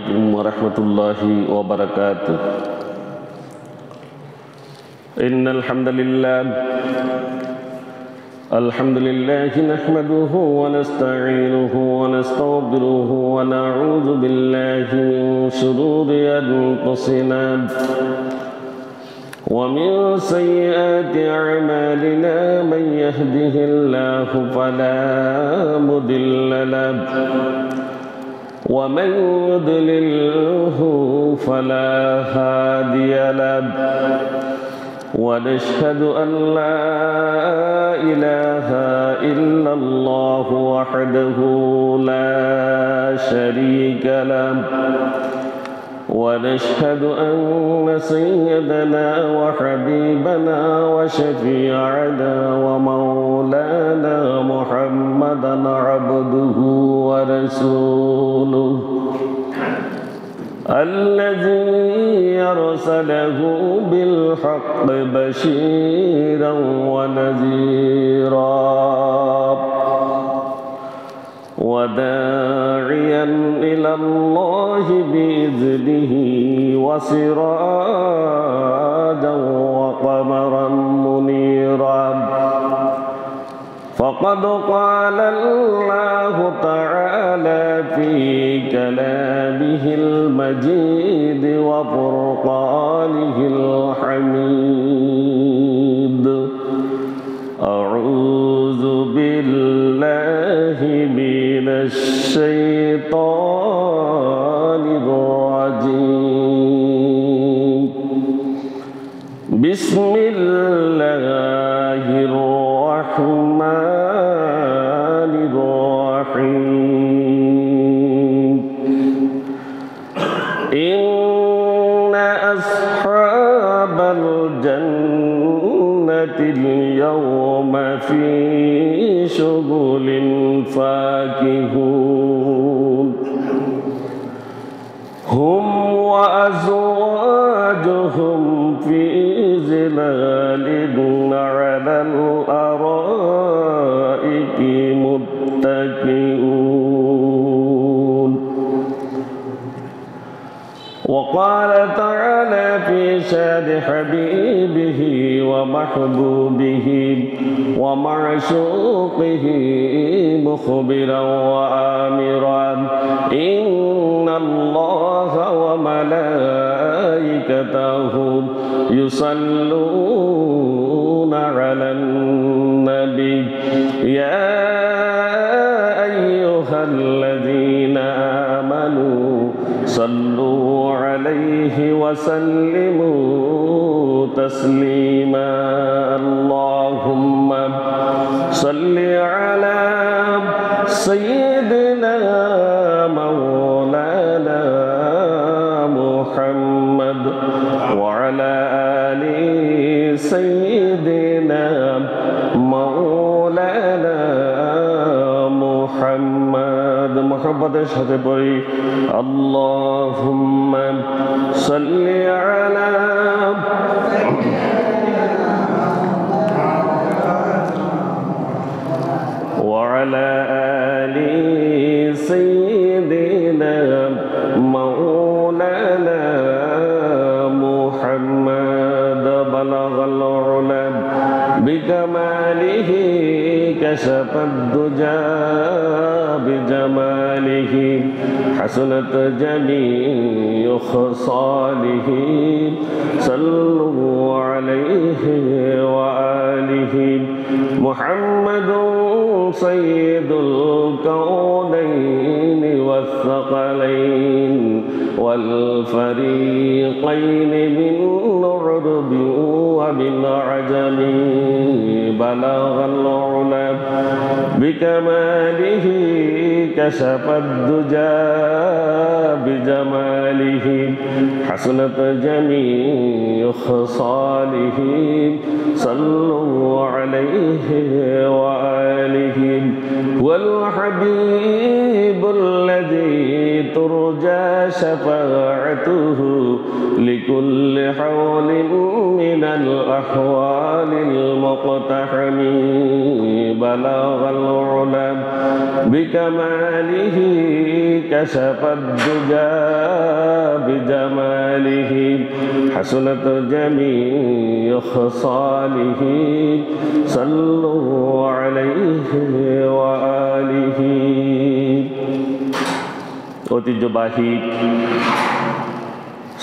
ورحمة الله وبركاته. إن الحمد لله نحمده ونستعينه ونستغفره ونعوذ بالله من شرور أنفسنا ومن سيئات أعمالنا من يهده الله فلا مضل له ومن يضلله فلا هادي له ونشهد أن لا إله إلا الله وحده لا شريك له ونشهد أن سيدنا وحبيبنا وشفيعنا ومولانا محمدا عبده ورسوله الذي أرسله بالحق بشيرا ونذيرا وداعيا إلى الله بإذنه وسراجا وقمرا منيرا فقد قال الله تعالى في كلامه المجيد وفرقانه الحميد أعوذ بالله من الشيطان الرجيم بسم الله الرحمن الرحيم إن أصحاب الجنة اليوم في شغل فاكهون هم وأزواجهم في ظلال على الأرائك متكئون وقال تعالى في شان حبيبه ومحبوبه ومعشوقه مخبرا وآمرا إن الله وملائكته يصلون على النبي يا أيها الذين آمنوا صلوا عليه وسلموا تسليما اللهم صل على سيدنا مولانا محمد وعلى آل سيدنا مولانا محمد محمد সাথে পড়ি اللهم صل على وعلى آل سيدنا مولانا محمد بلغ العلا بكماله كشف الدجى بجماله حسنت جميع خصاله صلوا عليه وآله محمد سيد الكونين والثقلين والفريقين من عرب ومن عجم بلغ العلا بكماله كشف الدجى بجماله حسنت جميع خصاله صلوا عليه وآله والحبيب الذي ترجى شفاعته لكل حول من الأحوال المقتحم بلغ العلا بكماله كشف الدجى بجماله حسنت جميع خصاله صلوا عليه وآله ঐতিহ্যবাহী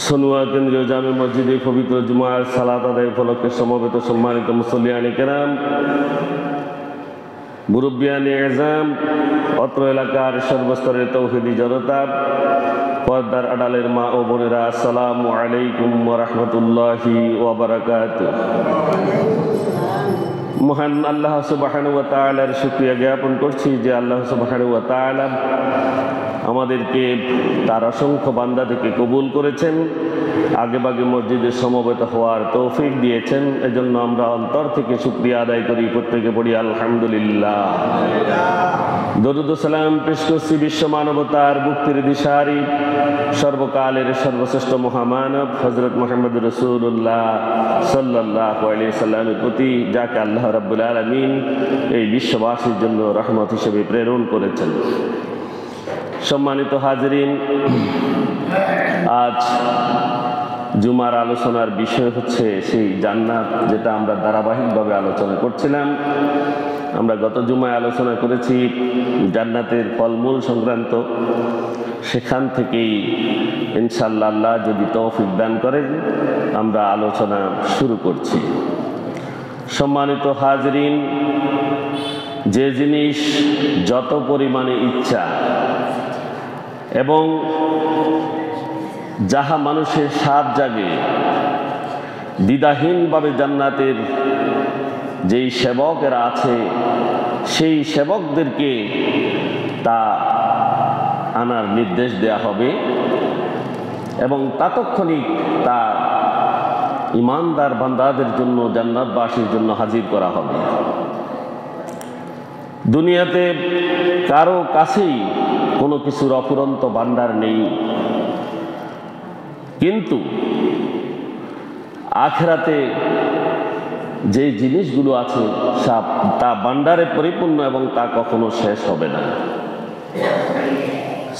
সনুয়া কেন্দ্রীয় জামে মসজিদে পবিত্র জুমার সালাত আদায় উপলক্ষে সমবেত সম্মানিত মুসল্লিয়ানে কেরাম, মুরব্বিয়ানে এজাম, অত্র এলাকার সর্বস্তরের তৌহিদি জনতা, পর্দার আড়ালের মা ও বোনেরা, আসসালামু আলাইকুম ওয়া রাহমাতুল্লাহি ওয়া বারাকাতুহু। মহান আল্লাহ সুবহানাহু ওয়া তাআলার শুকরিয়া জ্ঞাপন করছি যে আল্লাহ সুবহানাহু ওয়া তাআলা আমাদেরকে তার অসংখ্য বান্দা থেকে কবুল করেছেন, আগেভাগে মসজিদে সমবেত হওয়ার তৌফিক দিয়েছেন। এজন্য আমরা অন্তর থেকে শুকরিয়া আদায় করি, প্রত্যেকে পড়ি আলহামদুলিল্লাহ। দরুদ ও সালাম পেশ করছি বিশ্ব মানবতার মুক্তির দিশারি, সর্বকালের সর্বশ্রেষ্ঠ মহামানব হযরত মুহাম্মদ রাসূলুল্লাহ সাল্লাল্লাহু আলাইহি সাল্লামের প্রতি, যাকে আল্লাহ রাব্বুল আলামিন এই বিশ্ববাসীর জন্য রহমত হিসেবে প্রেরণ করেছেন। সম্মানিত হাজিরিন, আজ জুমার আলোচনার বিষয় হচ্ছে সেই জান্নাত, যেটা আমরা ধারাবাহিকভাবে আলোচনা করছিলাম। আমরা গত জুমায় আলোচনা করেছি জান্নাতের ফলমূল সংক্রান্ত। সেখান থেকেই ইনশাআল্লাহ আল্লাহ যদি তৌফিক দান করেন আমরা আলোচনা শুরু করছি। সম্মানিত হাজিরিন, যে জিনিস যত পরিমাণে ইচ্ছা এবং যাহা মানুষের স্বাদ জাগে, দ্বিধাহীনভাবে জান্নাতের যেই সেবকেরা আছে সেই সেবকদেরকে তা আনার নির্দেশ দেয়া হবে এবং তাৎক্ষণিক তা ঈমানদার বান্দাদের জন্য, জান্নাতবাসীর জন্য হাজির করা হবে। দুনিয়াতে কারো কাছেই কোনো কিছুর অফুরন্ত ভান্ডার নেই, কিন্তু আখিরাতে যে জিনিসগুলো আছে তা ভান্ডারে পরিপূর্ণ এবং তা কখনো শেষ হবে না।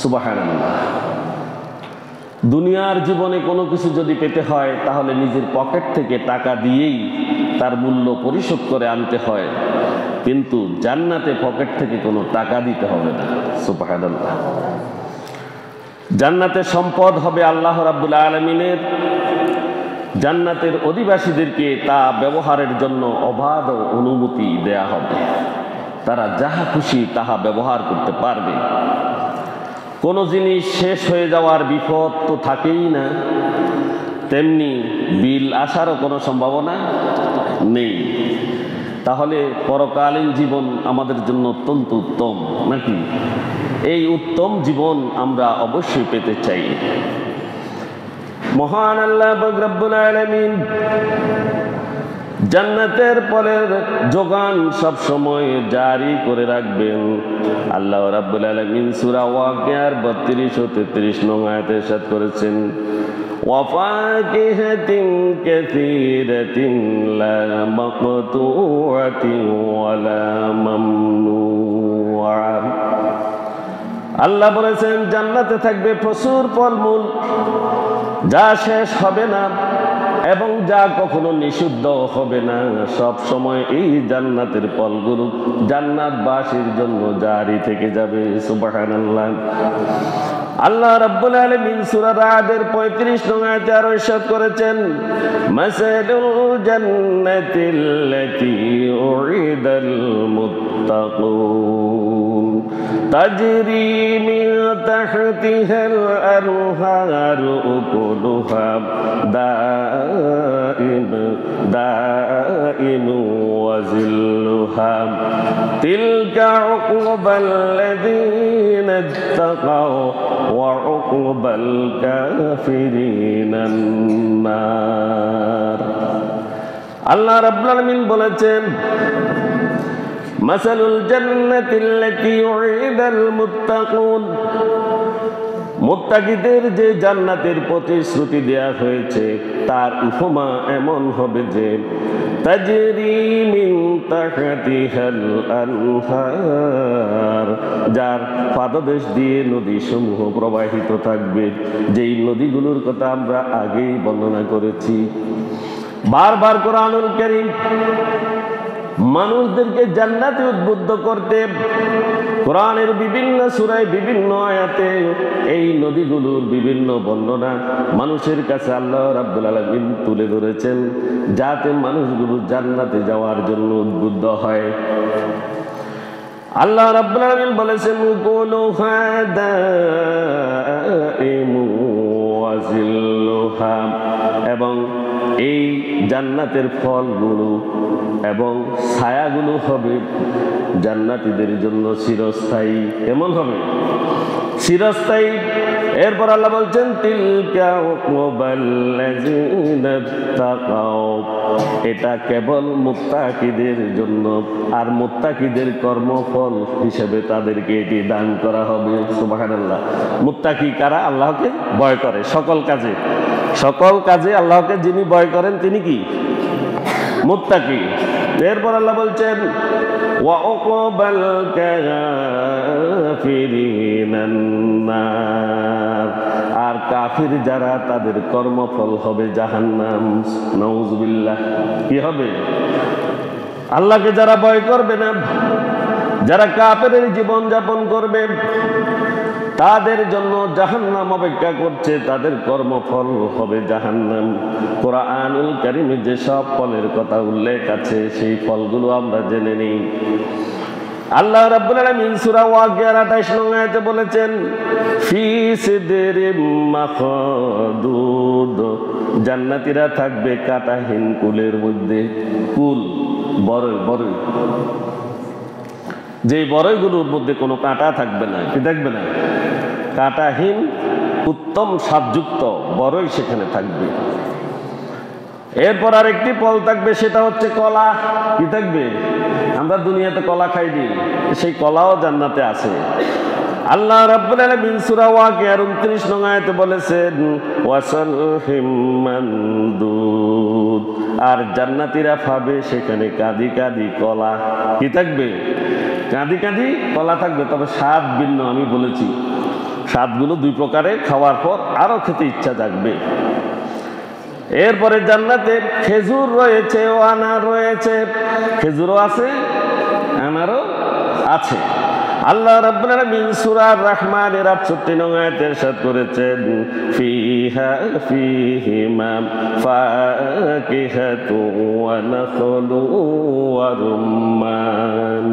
সুবহানাল্লাহ। দুনিয়ার জীবনে কোনো কিছু যদি পেতে হয় তাহলে নিজের পকেট থেকে টাকা দিয়েই তার মূল্য পরিশোধ করে আনতে হয়, কিন্তু জান্নাতে পকেট থেকে কোনো টাকা দিতে হবে না। সুবহানাল্লাহ। জান্নাতে সম্পদ হবে আল্লাহ রাব্বুল আলামিনের। জান্নাতের অধিবাসীদেরকে তা ব্যবহারের জন্য অবাধ অনুমতি দেয়া হবে, তারা যাহা খুশি তাহা ব্যবহার করতে পারবে। কোনো জিনিস শেষ হয়ে যাওয়ার বিপদ তো থাকেই না, তেমনি বিল আসারও কোনো সম্ভাবনা নেই। তাহলে পরকালীন জীবন আমাদের জন্য অত্যন্ত উত্তম, নাকি? এই উত্তম জীবন আমরা অবশ্যই পেতে চাই। মহান আল্লাহ রাব্বুল আলামিন জান্নাতের ফলের যোগান সব সময় জারি করে রাখবেন। আল্লাহ রাব্বুল আলামিন সূরা ওয়াকিয়ার 32 ও 33 নং আয়াতে ইরশাদ করেছেন, ওয়াফাকিহাতিন কাসীরাতিন লা মাকতুআতিন ওয়ালা মামনুআ। আল্লাহ বলেছেন জান্নাতে থাকবে প্রচুর ফলমূল, যা শেষ হবে না এবং যা কখনো নিষিদ্ধ হবে না। সব সময় এই জান্নাতের ফলগুলো জান্নাতবাসীর জন্য জারি থেকে যাবে। সুবহানাল্লাহ। আল্লাহ রাব্বুল আলামিন সূরা রাদের 35 নং আয়াতে আরো ইরশাদ করেছেন, মাসালুল জান্নাতিল্লাতী উইদাল মুত্তাকুন তাজরি মিন তাহতিহাল আনহারু উকুলুহা দাইম ওয়া জিল্লুহা তিলকা উকবাল্লাযীনা ইত্তাকাও ওয়া উকবাল কাফিরিনান নার। আল্লাহ রাব্বুল আলামিন বলেছেন, মাসালুল জান্নাতিল্লাতী উইদাল মুত্তাকুন, মুত্তাকিদের যে জান্নাতের প্রতিশ্রুতি দেয়া হয়েছে তার উপমা এমন হবে যে তাজরি মিন তাহতিহাল আনহার, যার পাদদেশ দিয়ে নদীসমূহ প্রবাহিত থাকবে, যেই নদীগুলোর কথা আমরা আগেই বর্ণনা করেছি। বারবার কোরআনুল কারীম মানুষদেরকে জান্নাতে উদ্বুদ্ধ করতে কোরআনের বিভিন্ন সূরায় বিভিন্ন আয়াতে এই নদীগুলোর বিভিন্ন বর্ণনা মানুষের কাছে আল্লাহ রাব্বুল আলামিন তুলে ধরেছেন, যাতে মানুষগুলো জান্নাতে যাওয়ার জন্য উদ্বুদ্ধ হয়। আল্লাহ রাব্বুল আলামিন বলেছেন কুলুহা দাইমু ওয়া জিল্লুহা, এবং এই জান্নাতের ফলগুলো এবং ছায়াগুলো হবে জান্নাতীদের জন্য চিরস্থায়ী। কেমন হবে? চিরস্থায়ী। এরপর আল্লাহ বলছেন তিলকা উকুবাল্লাযিনা তাকাও, এটা কেবল মুত্তাকিদের জন্য, আর মুত্তাকিদের কর্মফল হিসেবে তাদেরকে এটি দান করা হবে। সুবহানাল্লাহ। মুত্তাকি কারা? আল্লাহকে ভয় করে সকল কাজে, সকল কাজে আল্লাহকে যিনি ভয় করেন তিনি কি? মুত্তাকি। এরপর আল্লাহ বলছেন ওয়া উকুবাল কাফিরিনান নার, আর কাফির যারা তাদের কর্মফল হবে জাহান্নাম। নাউযুবিল্লাহ। কি হবে? আল্লাহকে যারা ভয় করবে না, যারা কাফেরের জীবন যাপন করবে, তাদের জন্য জাহান্নাম অপেক্ষা করছে, তাদের কর্মফল হবে জাহান্নাম। কোরআনুল কারীমে যে সব ফলের কথা উল্লেখ আছে সেই ফলগুলো আমরা জেনে নিই। আল্লাহ রাব্বুল আলামিন সূরা ওয়াকিয়ার 28 নং আয়াতে বলেছেন ফি সিদরিম মাখদুদ, জান্নাতীরা থাকবে কাঁটাহীন কুলের মধ্যে। কুল বড়ই, বড়ই, যে বড়ইগুলোর মধ্যে কোনো কাঁটা থাকবে না। কি থাকবে না? কাঁটাহীন উত্তম স্বাদযুক্ত বড়ই সেখানে থাকবে। এরপর আরেকটি ফল থাকবে, সেটা হচ্ছে কলা। কি থাকবে? আমরা দুনিয়াতে কলা খাই দিই, সেই কলাও জান্নাতে আছে। আল্লাহ রাব্বুল আলামিন সূরা ওয়াকিয়ার 29 নং আয়াতে বলেছেন ওয়াসালহিম মানদুদ, আর জান্নাতীরা পাবে সেখানে কাঁদি কাঁদি কলা। কি থাকবে? কাঁদি কাঁদি কলা থাকবে, তবে স্বাদ ভিন্ন। আমি বলেছি স্বাদগুলো দুই প্রকারের, খাওয়ার পর আরো খেতে ইচ্ছা জাগবে। এরপরে জান্নাতে খেজুর রয়েছে ও আনার রয়েছে। খেজুরও আছে, আনারও আছে। আল্লাহ রাব্বুল আলামিন সূরা আর-রাহমানের 68 নং আয়াতে ইরশাদ করেছেন ফিহিমা ফাকিহাতু ওয়া নাখলু ওয়া রুম্মান,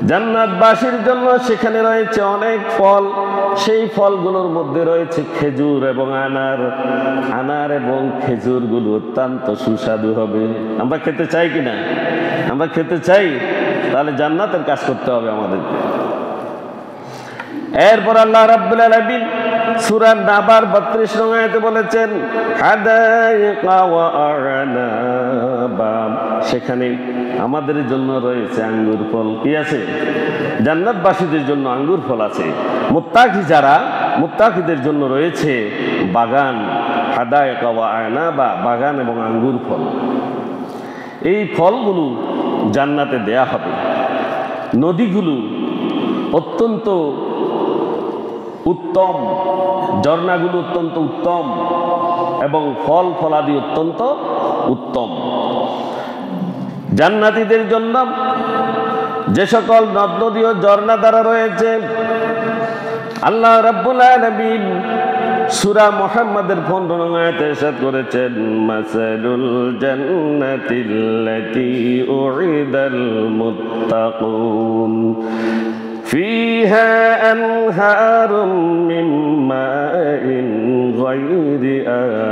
জান্নাতবাসীর জন্য সেখানে রয়েছে অনেক ফল। সেই ফলগুলোর মধ্যে রয়েছে খেজুর এবং আনার। আনার এবং খেজুরগুলো অত্যন্ত সুস্বাদু হবে। আমরা খেতে চাই কিনা? আমরা খেতে চাই, তাহলে জান্নাতের কাজ করতে হবে আমাদেরকে। এরপর আল্লাহ রাব্বুল আলামিন সূরা নাবার 32 নং আয়াতে বলেছেন হাদাইকা ওয়া আ'নাবা, সেখানে আমাদের জন্য রয়েছে আঙ্গুর ফল। কি আছে? জান্নাতবাসীদের জন্য আঙ্গুর ফল আছে। মুত্তাকি যারা, মুত্তাকিদের জন্য রয়েছে বাগান। হাদাইকা ওয়া আ'নাবা, বাগান এবং আঙ্গুর ফল। এই ফলগুলো জান্নাতে দেয়া হবে। নদীগুলো অত্যন্ত উত্তম, ঝর্ণাগুলো অত্যন্ত উত্তম এবং ফল ফলাদি অত্যন্ত উত্তম। জান্নাতীদের জন্য যে সকল নদ নদী ও ঝর্ণা দ্বারা রয়েছে, আল্লাহ রাব্বুল আলামিন সূরা মুহাম্মাদের 15 নং আয়াতে ইরশাদ করেছেন মাসালুল জান্নাতিল্লাতী উইদাল মুত্তাকুন ফিহা আনহারুম মিন মাইন গায়রি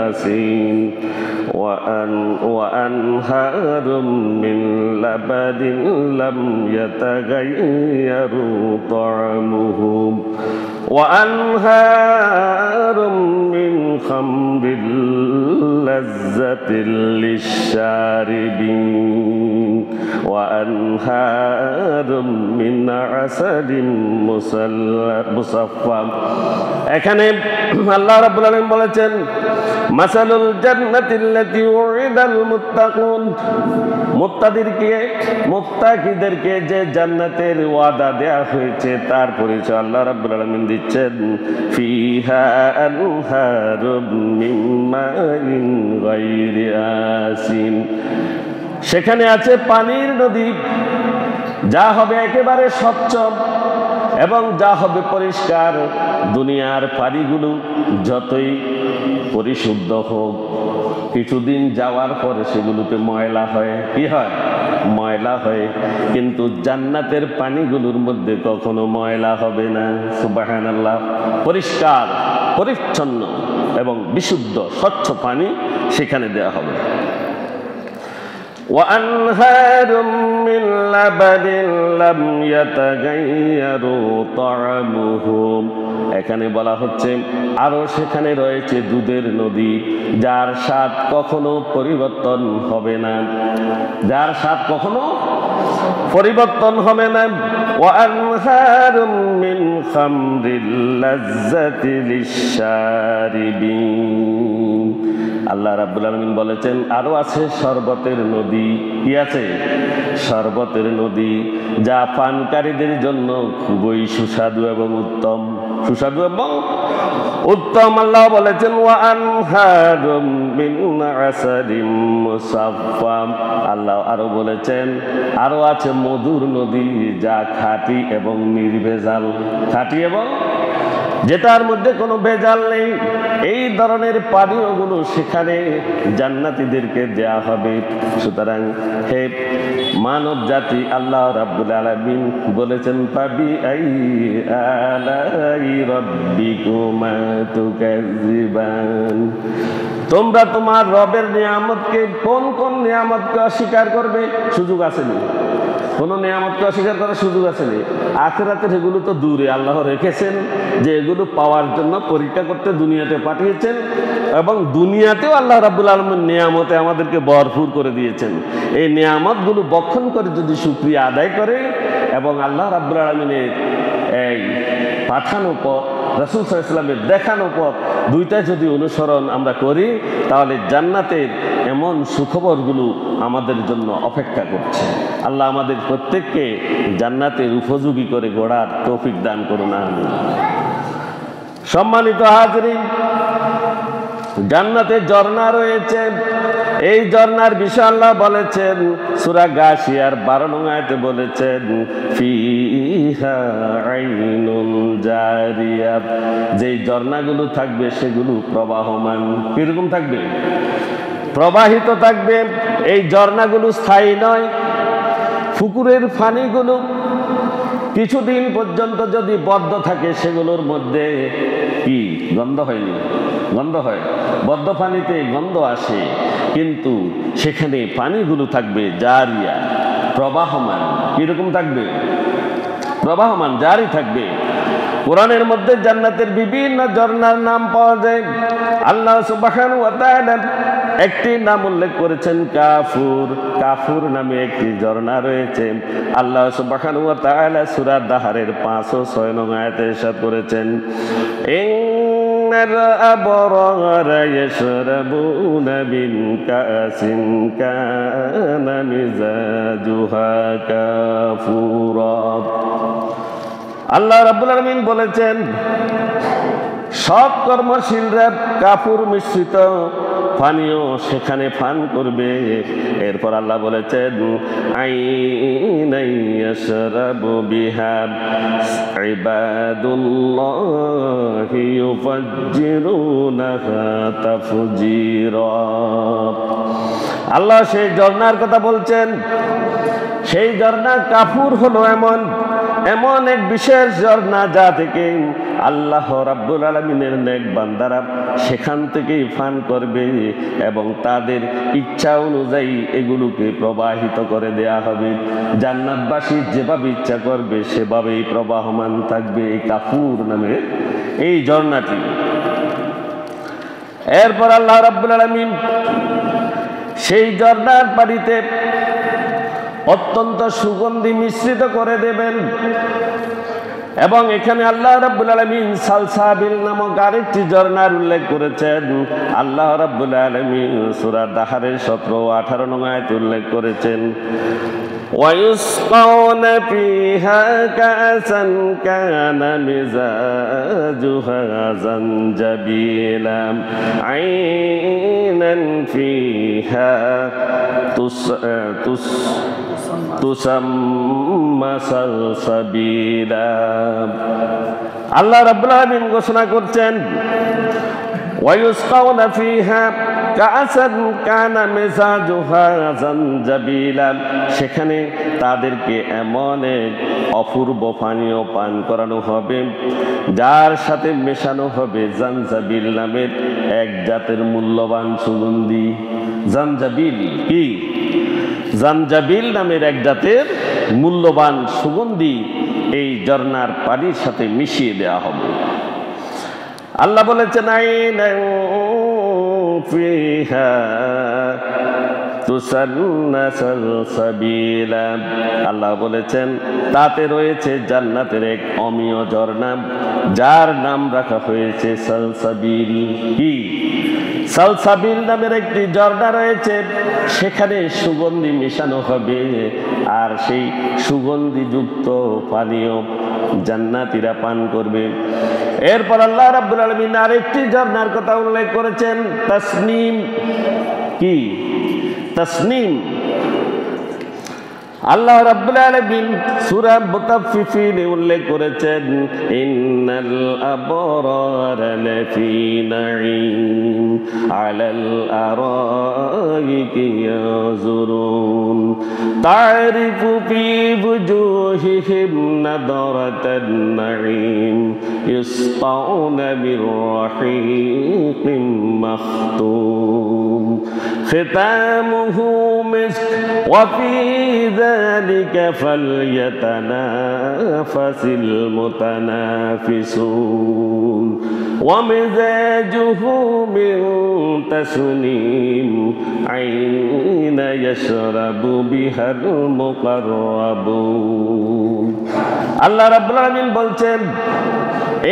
আসিন ওয়া আনহারুম মিন লাবাদিন লাম ইয়াতাগায়্যারু তা'আমুহু وأنهار من خمر لذة للشاربين وأنهار من عسل মুসাফফা। এখানে আল্লাহ রাব্বুল আলামিন বলেছেন মাসালুল জান্নাতিল্লাতী উইদাল মুত্তাকুন, মুত্তাকিদেরকে যে জান্নাতের ওয়াদা দেয়া হয়েছে তার পরিচয় আল্লাহ রাব্বুল আলামিন দিচ্ছেন ফিহা আনহারুম মিন মাইন গায়রি আসিন, সেখানে আছে পানির নদী, যা হবে একেবারে স্বচ্ছ এবং যা হবে পরিষ্কার। দুনিয়ার পানিগুলো যতই পরিশুদ্ধ হোক, কিছুদিন যাওয়ার পরে সেগুলোতে ময়লা হয়। কি হয়? ময়লা হয়। কিন্তু জান্নাতের পানিগুলোর মধ্যে কখনো ময়লা হবে না। সুবহানাল্লাহ। পরিষ্কার পরিচ্ছন্ন এবং বিশুদ্ধ স্বচ্ছ পানি সেখানে দেওয়া হবে। وأنهار من لبن لم يتغير طعمه, এখানে বলা হচ্ছে আরো সেখানে রয়েছে দুধের নদী, যার স্বাদ কখনো পরিবর্তন হবে না, যার স্বাদ কখনো পরিবর্তন হবে না। وأنهار من خمر لذة للشاربين, আল্লাহ রাব্বুল আলামিন বলেছেন আরো আছে শরবতের নদী। কি আছে? শরবতের নদী, যা পানকারীদের জন্য খুবই সুস্বাদু এবং উত্তম। সুস্বাদু এবং উত্তম। আল্লাহ বলেছেন ওয়া আনহারুম মিন আসালিম মুসাফফা, আল্লাহ আরো বলেছেন আরো আছে মধুর নদী, যা খাঁটি এবং নির্ভেজাল। খাঁটি এবং যেটার মধ্যে কোনো ভেজাল নেই, এই ধরনের পানীয়গুলো সেখানে জান্নাতীদেরকে দেয়া হবে। সুতরাং হে মানব জাতি, আল্লাহ রাব্বুল আলামিন বলেছেন পাবি আই আলাই রাব্বিকুমা তুকাজ্জিবান, তোমরা তোমার রবের নিয়ামতকে, কোন কোন নিয়ামতকে অস্বীকার করবে? সুযোগ আসেনি, কোনো নিয়ামতকে অস্বীকার করার সুযোগ আসেনি। আখিরাতের এগুলো তো দূরে, আল্লাহ রেখেছেন যে এগুলো পাওয়ার জন্য পরীক্ষা করতে দুনিয়াতে পাঠিয়েছেন, এবং দুনিয়াতেও আল্লাহ রাব্বুল আলামিন নিয়ামতে আমাদেরকে ভরপুর করে দিয়েছেন। এই নিয়ামতগুলো বক্ষণ করে যদি শুকরিয়া আদায় করে এবং আল্লাহ রাব্বুল আলামিনের এই পাঠানো পথ, রাসূল সাল্লাল্লাহু আলাইহি ওয়াসাল্লামের দেখানো পথ, দুইটা যদি অনুসরণ আমরা করি, তাহলে জান্নাতের এমন সুখবরগুলো আমাদের জন্য অপেক্ষা করছে। আল্লাহ আমাদের প্রত্যেককে জান্নাতের উপযোগী করে গড়ার তৌফিক দান করুন, আমিন। সম্মানিত হাজরিন, জান্নাতে ঝর্ণা রয়েছে। এই ঝর্ণার বিষয় আল্লাহ বলেছেন সূরা গাশিয়ার 12 নং আয়াতে বলেছেন ফিহা আইনুন জারিয়া, যেই ঝর্ণাগুলো থাকবে সেগুলো প্রবাহমান। কিরকম থাকবে? প্রবাহিত থাকবে। এই ঝর্ণাগুলো স্থায়ী নয়। পুকুরের পানিগুলো কিছুদিন পর্যন্ত যদি বদ্ধ থাকে, সেগুলোর মধ্যে কি গন্ধ হয়নি? গন্ধ হয়। বদ্ধ পানিতে গন্ধ আসে, কিন্তু সেখানে পানিগুলো থাকবে জারিয়া, প্রবাহমান। কিরকম থাকবে? প্রবাহমান, জারি থাকবে। কোরআনের মধ্যে জান্নাতের বিভিন্ন ঝর্ণার নাম পাওয়া যায়। আল্লাহ সুবহানাহু ওয়া তাআলা একটি নাম উল্লেখ করেছেন কাফুর। কাফুর নামে একটি ঝর্ণা রয়েছে। আল্লাহ সুবহানাহু ওয়া তাআলা সূরা দাহরের 5 ও 6 নং আয়াতে ইরশাদ করেছেন ইন্নাল আবরারা ইয়াশরাবুনা মিন কাসিন কানা মিজাজুহা কাফুরা। আল্লাহ রাব্বুল আলামিন বলেছেন সৎ কর্মশীলরা কাফুর মিশ্রিত পানীয় সেখানে পান করবে। এরপর আল্লাহ বলেছেন আইনাই ইয়াশরাবু বিহা ইবাদুল্লাহি ইউফাজ্জিরুনাহা তাফজিরা। আল্লাহ সেই ঝর্ণার কথা বলছেন। সেই ঝর্ণা কাফুর হলো এমন এক বিশেষ ঝর্ণা, যা থেকে আল্লাহ রাব্বুল আলামিনের নেক বান্দারা সেখান থেকেই পান করবে এবং তাদের ইচ্ছা অনুযায়ী এগুলোকে প্রবাহিত করে দেয়া হবে। জান্নাতবাসী যেভাবে ইচ্ছা করবে সেভাবেই প্রবাহমান থাকবে এই কাফুর নামে এই ঝর্ণাটি। এরপর আল্লাহ রাব্বুল আলামিন সেই ঝর্ণার পানিতে অত্যন্ত সুগন্ধি মিশ্রিত করে দেবেন। এবং এখানে আল্লাহ রাব্বুল আলামিন সালসাবিল নামক আরেকটি ঝর্ণার উল্লেখ করেছেন। আল্লাহ রাব্বুল আলামিন সূরা দাহরের 17 ও 18 নং আয়াতে উল্লেখ করেছেন, وَيُسْقَوْنَ فِيهَا كَأْسًا كَانَ مِزَاجُهَا زَنْجَبِيلًا عَيْنًا فِيهَا তুসাম্মা সালসাবিলা। আল্লাহ রাব্বুল আলামিন ঘোষণা করছেন, ওয়ায়ুসকাউনা ফিহা কাআসান কানা মিজাজুহা জানজাবিলা, সেখানে তাদেরকে এমন এক অপূর্ব পানীয় পান করানো হবে যার সাথে মেশানো হবে জানজাবিল নামের এক জাতের মূল্যবান সুগন্ধি। জানজাবিল কি? জানজাবিল নামের এক জাতের মূল্যবান সুগন্ধি এই ঝর্ণার পানির সাথে মিশিয়ে দেওয়া হবে। আল্লাহ বলেছেন, আইনান ফিহা তুসান্না সালসাবিলা, আল্লাহ বলেছেন তাতে রয়েছে জান্নাতের এক অমীয় ঝর্ণা যার নাম রাখা হয়েছে সালসাবিল। কি? সালসাবিল নামের একটি ঝর্ণা রয়েছে, সেখানে সুগন্ধি মিশানো হবে আর সেই সুগন্ধিযুক্ত পানীয় জান্নাতীরা পান করবে। এরপর আল্লাহ রাব্বুল আলামিন আরেকটি ঝর্ণার কথা উল্লেখ করেছেন, তাসনিম। কি? তাসনিম। আল্লাহ রাব্বুল আলামিন সূরা মুতাফফিফিনে উল্লেখ করেছেন, ইন্নাল আবরারা লাফি নাঈম আলাল আরাইকি ইয়াজুরুন তারিফু ফি বুজুহিহিম নাদরাতান নাঈম ইসকাউনা মির রাহিকিম মাখতুম খিতামুহু মিস্ক ওয়া ফি ذلك فليتنافس المتنافسون ومزاجه من تسنيم عين يشرب بها المقربون। আল্লাহ রাব্বুল আলামিন বলছেন,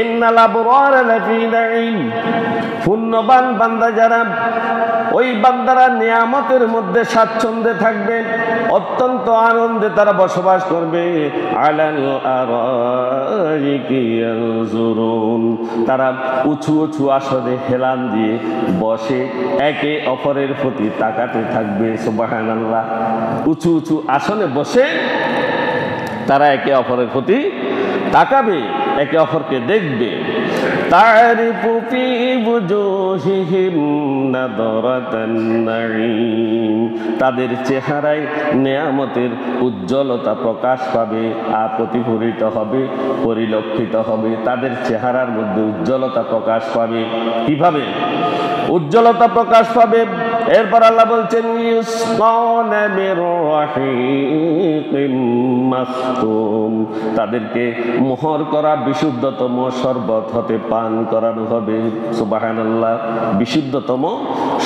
ইন্নাল আবরারা লাফি নাঈম, পুণ্যবান বান্দা যারা, ওই বান্দারা নিয়ামতের মধ্যে স্বাচ্ছন্দ্যে থাকবে, অত্যন্ত আনন্দে তারা বসবাস করবে। আলাল আরাইকি ইয়ানজুরুন, তারা উঁচু উঁচু আসনে হেলান দিয়ে বসে একে অপরের প্রতি তাকাতে থাকবে। সুবহানাল্লাহ। উঁচু উঁচু আসনে বসে তারা একে অপরের প্রতি তাকাবে, একে অপরকে দেখবে। তারিফু ফি বুজুহিহিম নাদরাতান নাঈম, তাদের চেহারায় নেয়ামতের উজ্জ্বলতা প্রকাশ পাবে আর প্রতিফলিত হবে, পরিলক্ষিত হবে। তাদের চেহারার মধ্যে উজ্জ্বলতা প্রকাশ পাবে। কিভাবে উজ্জ্বলতা প্রকাশ পাবে? এরপর আল্লাহ বলছেন, ইউসকাউনা মির রাহিকিম মাখতুম, তাদেরকে মোহর করা বিশুদ্ধতম শরবত হতে পান করানো হবে। সুবহানাল্লাহ। বিশুদ্ধতম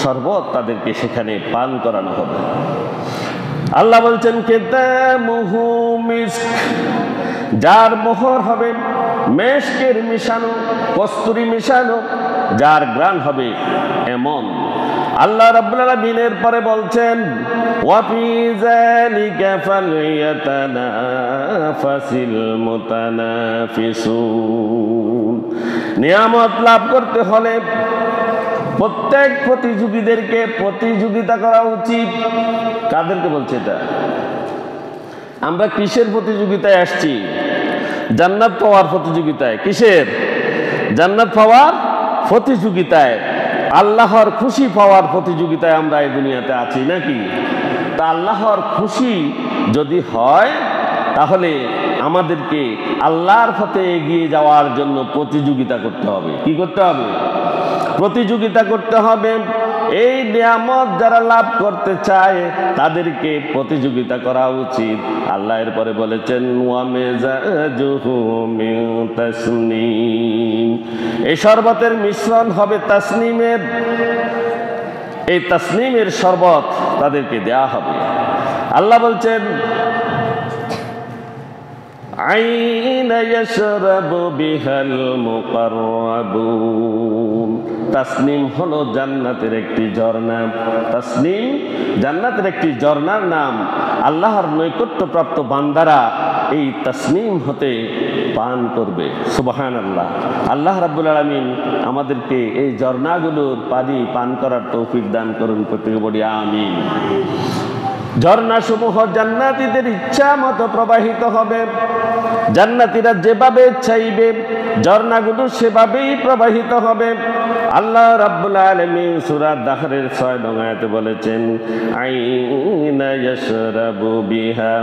শরবত তাদেরকে সেখানে পান করানো হবে। আল্লাহ বলছেন, কিতামুহু মিস্ক, যার মোহর হবে মেশকের মিশানো, কস্তুরী মিশানো, যার ঘ্রাণ হবে এমন। আল্লাহ রাব্বুল আলামিন এর পরে বলছেন, ওয়া ফি যালিকা ফালইয়াতানাফাসিল মুতানাফিসুন, নিয়ামত লাভ করতে হলে প্রত্যেক প্রতিযোগীদেরকে প্রতিযোগিতা করা উচিত। কাদেরকে বলছে এটা? আমরা কিসের প্রতিযোগিতায় আসছি? জান্নাত পাওয়ার প্রতিযোগিতায়। কিসের? জান্নাত পাওয়ার প্রতিযোগিতায়, আল্লাহর খুশি পাওয়ার প্রতিযোগিতায় আমরা এই দুনিয়াতে আছি নাকি? তা আল্লাহর খুশি যদি হয় তাহলে আমাদেরকে আল্লাহর পথে এগিয়ে যাওয়ার জন্য প্রতিযোগিতা করতে হবে। কি করতে হবে? প্রতিযোগিতা করতে হবে। এই নিয়ামত যারা লাভ করতে চায় তাদেরকে প্রতিযোগিতা করা উচিত। আল্লাহ এর পরে বলেছেন, ওয়া মিজাজুহু মিন তাসনিম, এই শরবতের মিশ্রণ হবে তাসনিমের। এই তাসনিমের শরবত তাদেরকে দেয়া হবে। আল্লাহ বলছেন, আইনা ইয়াশরাবু বিহাল মুকাররাবুন। তাসনিম হলো জান্নাতের একটি ঝর্ণা। তাসনিম জান্নাতের একটি ঝর্ণার নাম। আল্লাহর নৈকট্যপ্রাপ্ত বান্দারা এই তাসনিম হতে পান করবে। সুবহানাল্লাহ। আল্লাহ রাব্বুল আলামিন আমাদেরকে এই ঝর্ণাগুলোর পানি পান করার তৌফিক দান করুন। প্রত্যেকে বলি আমিন। ঝর্ণাসমূহ জান্নাতীদের ইচ্ছা মতো প্রবাহিত হবে। জান্নাতীরা যেভাবে চাইবে ঝর্ণাগুলো সেভাবেই প্রবাহিত হবে। আল্লাহ রাব্বুল আলামিন সূরা দাহরের 6 নং আয়াতে বলেছেন, আইনা ইয়াশরাবু বিহা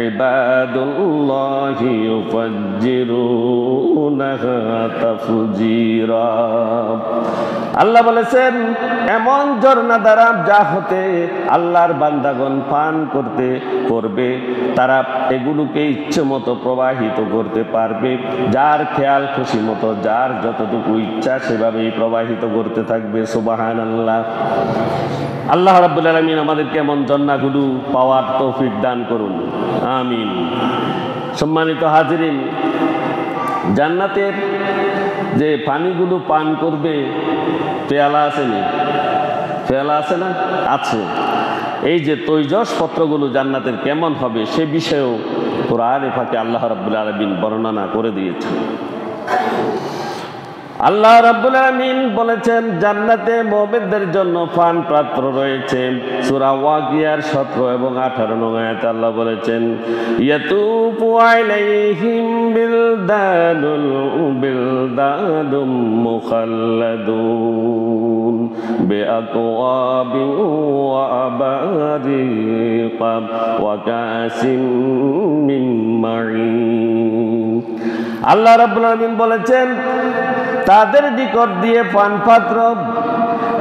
ইবাদুল্লাহি ইউফাজ্জিরুনাহা তাফজিরা। আল্লাহ বলেছেন এমন ঝর্ণা দ্বারা যা হতে আল্লাহর বান্দাগণ পান করবে, তারা এগুলোকে ইচ্ছে মতো প্রবাহিত করতে পারবে। যার খেয়াল খুশি মতো, যার যতটুকু ইচ্ছা সেভাবেই প্রবাহিত করতে থাকবে। সুবহানাল্লাহ। আল্লাহ রাব্বুল আলামিন আমাদেরকে এমন ঝর্ণাগুলো পাওয়ার তৌফিক দান করুন। আমিন। সম্মানিত হাজিরিন, জান্নাতের যে পানিগুলো পান করবে, পেয়ালা আছে না? পেয়ালা আছে না? আছে। এই যে তৈজস পত্রগুলো জান্নাতের কেমন হবে সে বিষয়েও কোরআনে পাকে আল্লাহ রাব্বুল আলামিন বর্ণনা করে দিয়েছেন। আল্লাহ রাব্বুল আলামিন বলেছেন জান্নাতে মুমিনদের জন্য পান পাত্র রয়েছে। সূরা ওয়াকিয়ার 17 এবং 18 নং আয়াতে আল্লাহ বলেছেন, ইয়াতুফু আলাইহিম বিলদানুম মুখাল্লাদুন বিআকওয়াবিন ওয়া আবারিকা ওয়া কাসিম মিন মাঈন। আল্লাহ রাব্বুল আলামিন বলেছেন তাদের নিকট দিয়ে পানপাত্র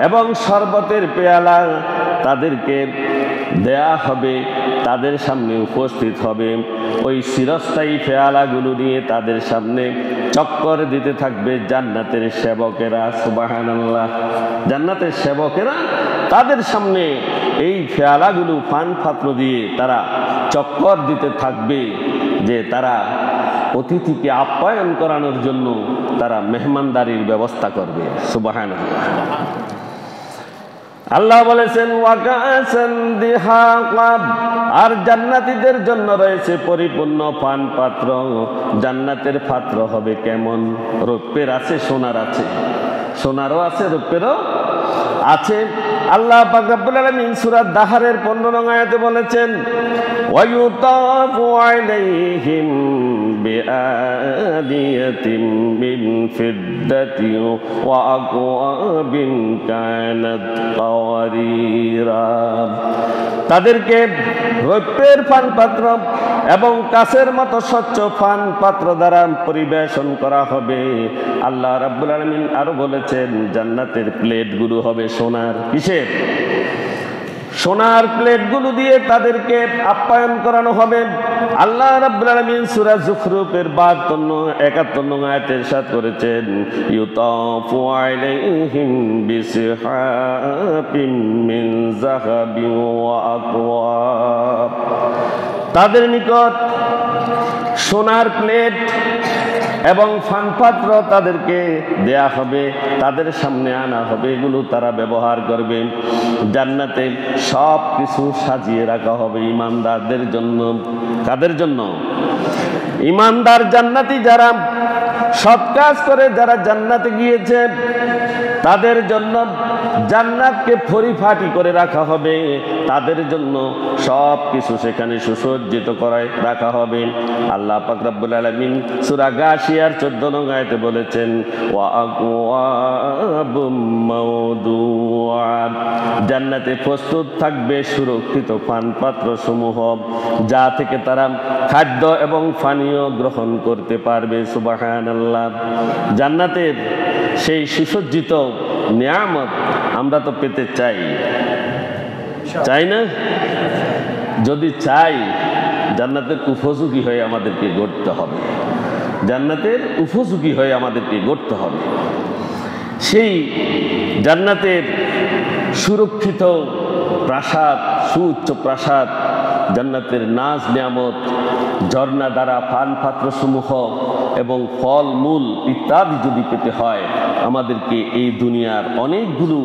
এবং শরবতের পেয়ালা তাদেরকে দেয়া হবে, তাদের সামনে উপস্থিত হবে। ওই চিরস্থায়ী পেয়ালাগুলো নিয়ে তাদের সামনে চক্কর দিতে থাকবে জান্নাতের সেবকেরা। সুবহানাল্লাহ। জান্নাতের সেবকেরা তাদের সামনে এই পেয়ালাগুলো পানপাত্র দিয়ে তারা চক্কর দিতে থাকবে, যে তারা অতিথিকে আপ্যায়ন করানোর জন্য তারা মেহমানদারির ব্যবস্থা করবে। সুবহানাল্লাহ। আল্লাহ বলেছেন ওয়াকাসান দিহাকা, আর জান্নাতীদের জন্য রয়েছে পরিপূর্ণ পান পাত্র। জান্নাতের পাত্র হবে কেমন? রৌপ্যের আছে, সোনার আছে। সোনারও আছে, রৌপ্যেরও আছে। আল্লাহ পাক রব্বুল আলামিন সূরা দাহরের 15 নং আয়াতে বলেছেন, ওয়ায়ুতাফু আলাইহিম বিআদিয়াতিম মিন ফিদ্দাতিন ওয়া আকওয়াবিন কানাত কাওয়ারিরা। তাদেরকে রৌপ্যের পান পাত্র এবং কাঁচের মতো স্বচ্ছ পান পাত্র দ্বারা পরিবেশন করা হবে। আল্লাহ রাব্বুল আলামিন আরো বলেছেন জান্নাতের প্লেটগুলো হবে সোনার। কিসের? সোনার প্লেটগুলো দিয়ে তাদেরকে আপ্যায়ন করানো হবে। আল্লাহ রাব্বুল আলামিন সূরা যুখরুফের 71 নং আয়াতে ইরশাদ করেছেন, ইউতাফু আলাইহিম বিসিহাবিম মিন যাহাবিন ওয়া আকওয়াব। তাদের নিকট সোনার প্লেট এবং পানপাত্র তাদেরকে দেয়া হবে, তাদের সামনে আনা হবে, এগুলো তারা ব্যবহার করবে। জান্নাতে সব কিছু সাজিয়ে রাখা হবে ঈমানদারদের জন্য। কাদের জন্য? ঈমানদার জান্নাতি যারা সৎ কাজ করে, যারা জান্নাতে গিয়েছে তাদের জন্য জান্নাতকে পরিপাটি করে রাখা হবে। তাদের জন্য সব কিছু সেখানে সুসজ্জিত করায় রাখা হবে। আল্লাহ পাক রব্বুল আলামিন সূরা গাশিয়ার 14 নং আয়াতে বলেছেন, ওয়া আকওয়াবুম মাওদুআ। জান্নাতে প্রস্তুত থাকবে সুরক্ষিত পানপাত্র সমূহ, যা থেকে তারা খাদ্য এবং পানীয় গ্রহণ করতে পারবে। সুবহানাল্লাহ। জান্নাতের সেই সুসজ্জিত নিয়ামত আমরা তো পেতে চাই, চাই না? যদি চাই, জান্নাতের উপযোগী হয়ে আমাদেরকে গড়তে হবে। জান্নাতের উপযোগী হয়ে আমাদেরকে গড়তে হবে। সেই জান্নাতের সুরক্ষিত প্রাসাদ, সুউচ্চ প্রাসাদ জান্নাতের নাজ নিয়ামত, ঝর্ণা দ্বারা পান পাত্রসমূহ এবং ফল মূল ইত্যাদি যদি পেতে হয়, আমাদেরকে এই দুনিয়ার অনেকগুলো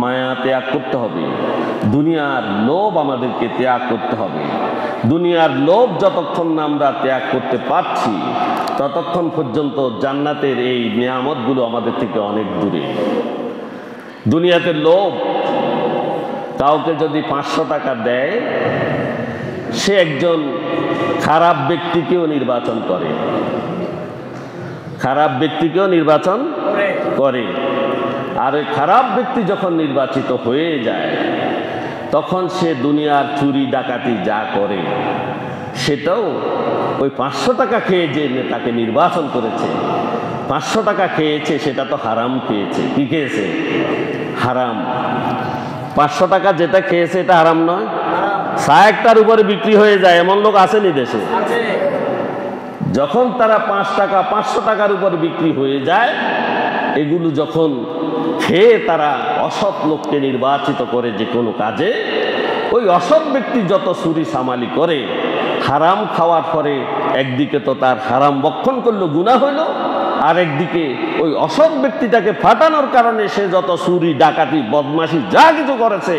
মায়া ত্যাগ করতে হবে। দুনিয়ার লোভ আমাদেরকে ত্যাগ করতে হবে। দুনিয়ার লোভ যতক্ষণ না আমরা ত্যাগ করতে পারছি, ততক্ষণ পর্যন্ত জান্নাতের এই নিয়ামতগুলো আমাদের থেকে অনেক দূরে। দুনিয়াতে লোভ, কাউকে যদি 500 টাকা দেয়, সে একজন খারাপ ব্যক্তিকেও নির্বাচন করে, খারাপ ব্যক্তিকেও নির্বাচন করে। আর ওই খারাপ ব্যক্তি যখন নির্বাচিত হয়ে যায়, তখন সে দুনিয়ার চুরি ডাকাতি যা করে, সেটাও ওই 500 টাকা খেয়ে যে তাকে নির্বাচন করেছে, 500 টাকা খেয়েছে, সেটা তো হারাম খেয়েছে। কি খেয়েছে? হারাম। 500 টাকা যেটা খেয়েছে এটা হারাম নয়? 100টার উপরে বিক্রি হয়ে যায়, এমন লোক আসেনি দেশে? যখন তারা 5 টাকা 500 টাকার উপরে বিক্রি হয়ে যায়, এগুলো যখন খেয়ে তারা অসৎ লোককে নির্বাচিত করে যে কোনো কাজে, ওই অসৎ ব্যক্তি যত চুরি সামালি করে, হারাম খাওয়ার পরে একদিকে তো তার হারাম বক্ষণ করলো, গুনাহ হইল, আর একদিকে ওই অসৎ ব্যক্তিটাকে ফাটানোর কারণে সে যত চুরি ডাকাতি বদমাশি যা কিছু করেছে,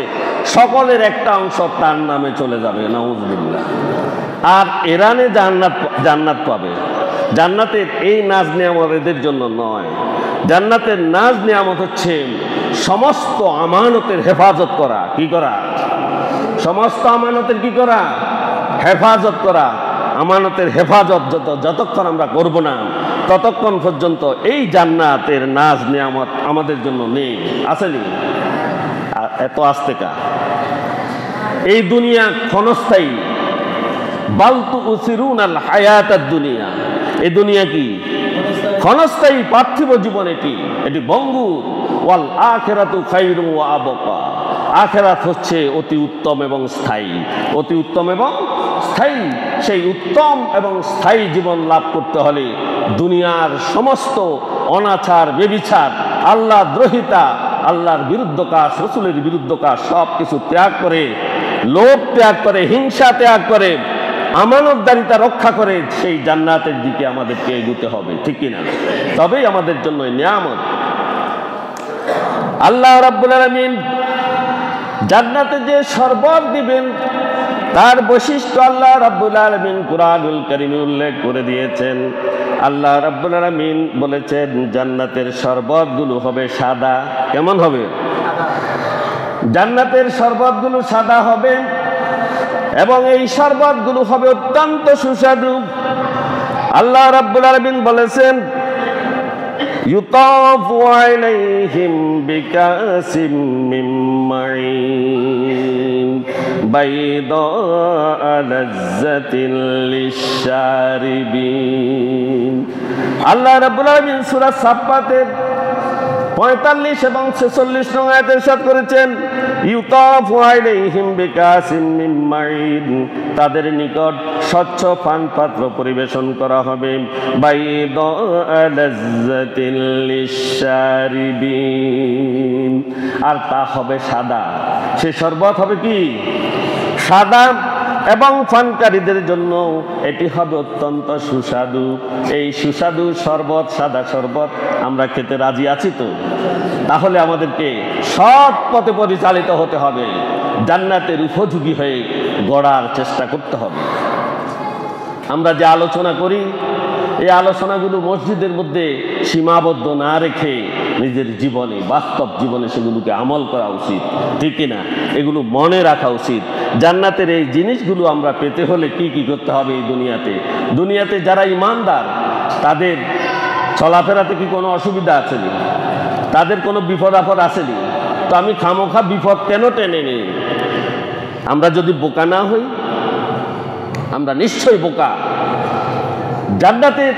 সকলের একটা অংশ তার নামে চলে যাবে। নাউজুবিল্লাহ। আর এরানে জান্নাত পাবে। জান্নাতের এই নাজ নিয়ামত এদের জন্য নয়। জান্নাতের নাজ নিয়ামত হচ্ছে সমস্ত আমানতের হেফাজত করা। কি করা? সমস্ত আমানতের কি করা? হেফাজত করা। আমানতের হেফাজত যতক্ষণ আমরা করব না, ততক্ষণ পর্যন্ত এই জান্নাতের নাজ নিয়ামত আমাদের জন্য নেই। আসেনি? এত আস্তে কা? এই দুনিয়া ক্ষণস্থায়ী। বালতু উসিরুনাল হায়াতাদ দুনিয়া। এই দুনিয়া কি ক্ষণস্থায়ী? পার্থিব জীবন এটি ভঙ্গুর। ওয়াল আখিরাতু খায়রুন ওয়া আবকা। আখিরাত হচ্ছে অতি উত্তম এবং স্থায়ী। অতি উত্তম এবং স্থায়ী। সেই উত্তম এবং স্থায়ী জীবন লাভ করতে হলে দুনিয়ার সমস্ত অনাচার, ব্যভিচার, আল্লাহ দ্রোহিতা, আল্লাহর বিরুদ্ধ কাজ, রাসূলের বিরুদ্ধ কাজ সব কিছু ত্যাগ করে, লোভ ত্যাগ করে, হিংসা ত্যাগ করে, আমানতদারিতা রক্ষা করে সেই জান্নাতের দিকে আমাদেরকে এগোতে হবে। ঠিক কিনা? তবেই আমাদের জন্য নিয়ামত। আল্লাহ রাব্বুল আলামিন জান্নাতে যে শরবত দিবেন, তার বৈশিষ্ট্য আল্লাহ রাব্বুল আলামিন কুরআনুল কারীমে উল্লেখ করে দিয়েছেন। আল্লাহ রাব্বুল আলামিন বলেছেন, জান্নাতের শরবতগুলো হবে সাদা। কেমন হবে? জান্নাতের শরবতগুলো সাদা হবে এবং এই শরবতগুলো হবে অত্যন্ত সুস্বাদু। আল্লাহ রাব্বুল আলামিন বলেছেন, ইউতাফু আলাইহিম বিকাসিম মিন মাইন বাইদা লাযযাতিল লিশশারিবিন। আল্লাহ রাব্বুল আলামিন সূরা সাফফাতের 45 এবং 46 নং আয়াতে ইরশাদ করেছেন, ইউতাফু আলাইহিম বিকাসিম মিন মাইন। তাদের নিকট স্বচ্ছ পান পাত্র পরিবেশন করা হবে, বাইদা লাযযাতিল লিশশারিবিন। আর তা হবে সাদা। সে শরবত হবে কি? সাদা। এবং পানকারীদের জন্য এটি হবে অত্যন্ত সুস্বাদু। এই সুস্বাদু শরবত, সাদা শরবত আমরা খেতে রাজি আছি তো? তাহলে আমাদেরকে সৎ পথে পরিচালিত হতে হবে, জান্নাতের উপযোগী হয়ে গড়ার চেষ্টা করতে হবে। আমরা যে আলোচনা করি, এই আলোচনাগুলো মসজিদের মধ্যে সীমাবদ্ধ না রেখে নিজের জীবনে, বাস্তব জীবনে সেগুলোকে আমল করা উচিত। ঠিক কিনা? এগুলো মনে রাখা উচিত। জান্নাতের এই জিনিসগুলো আমরা পেতে হলে কি কি করতে হবে? এই দুনিয়াতে যারা ইমানদার, তাদের চলাফেরাতে কি কোনো অসুবিধা আছে নি? তাদের কোনো বিপদ আপদ আসেনি? তো আমি খামোখা বিপদ কেন টেনে নেই? আমরা যদি বোকা না হই, আমরা নিশ্চয়ই বোকা। জান্নাতের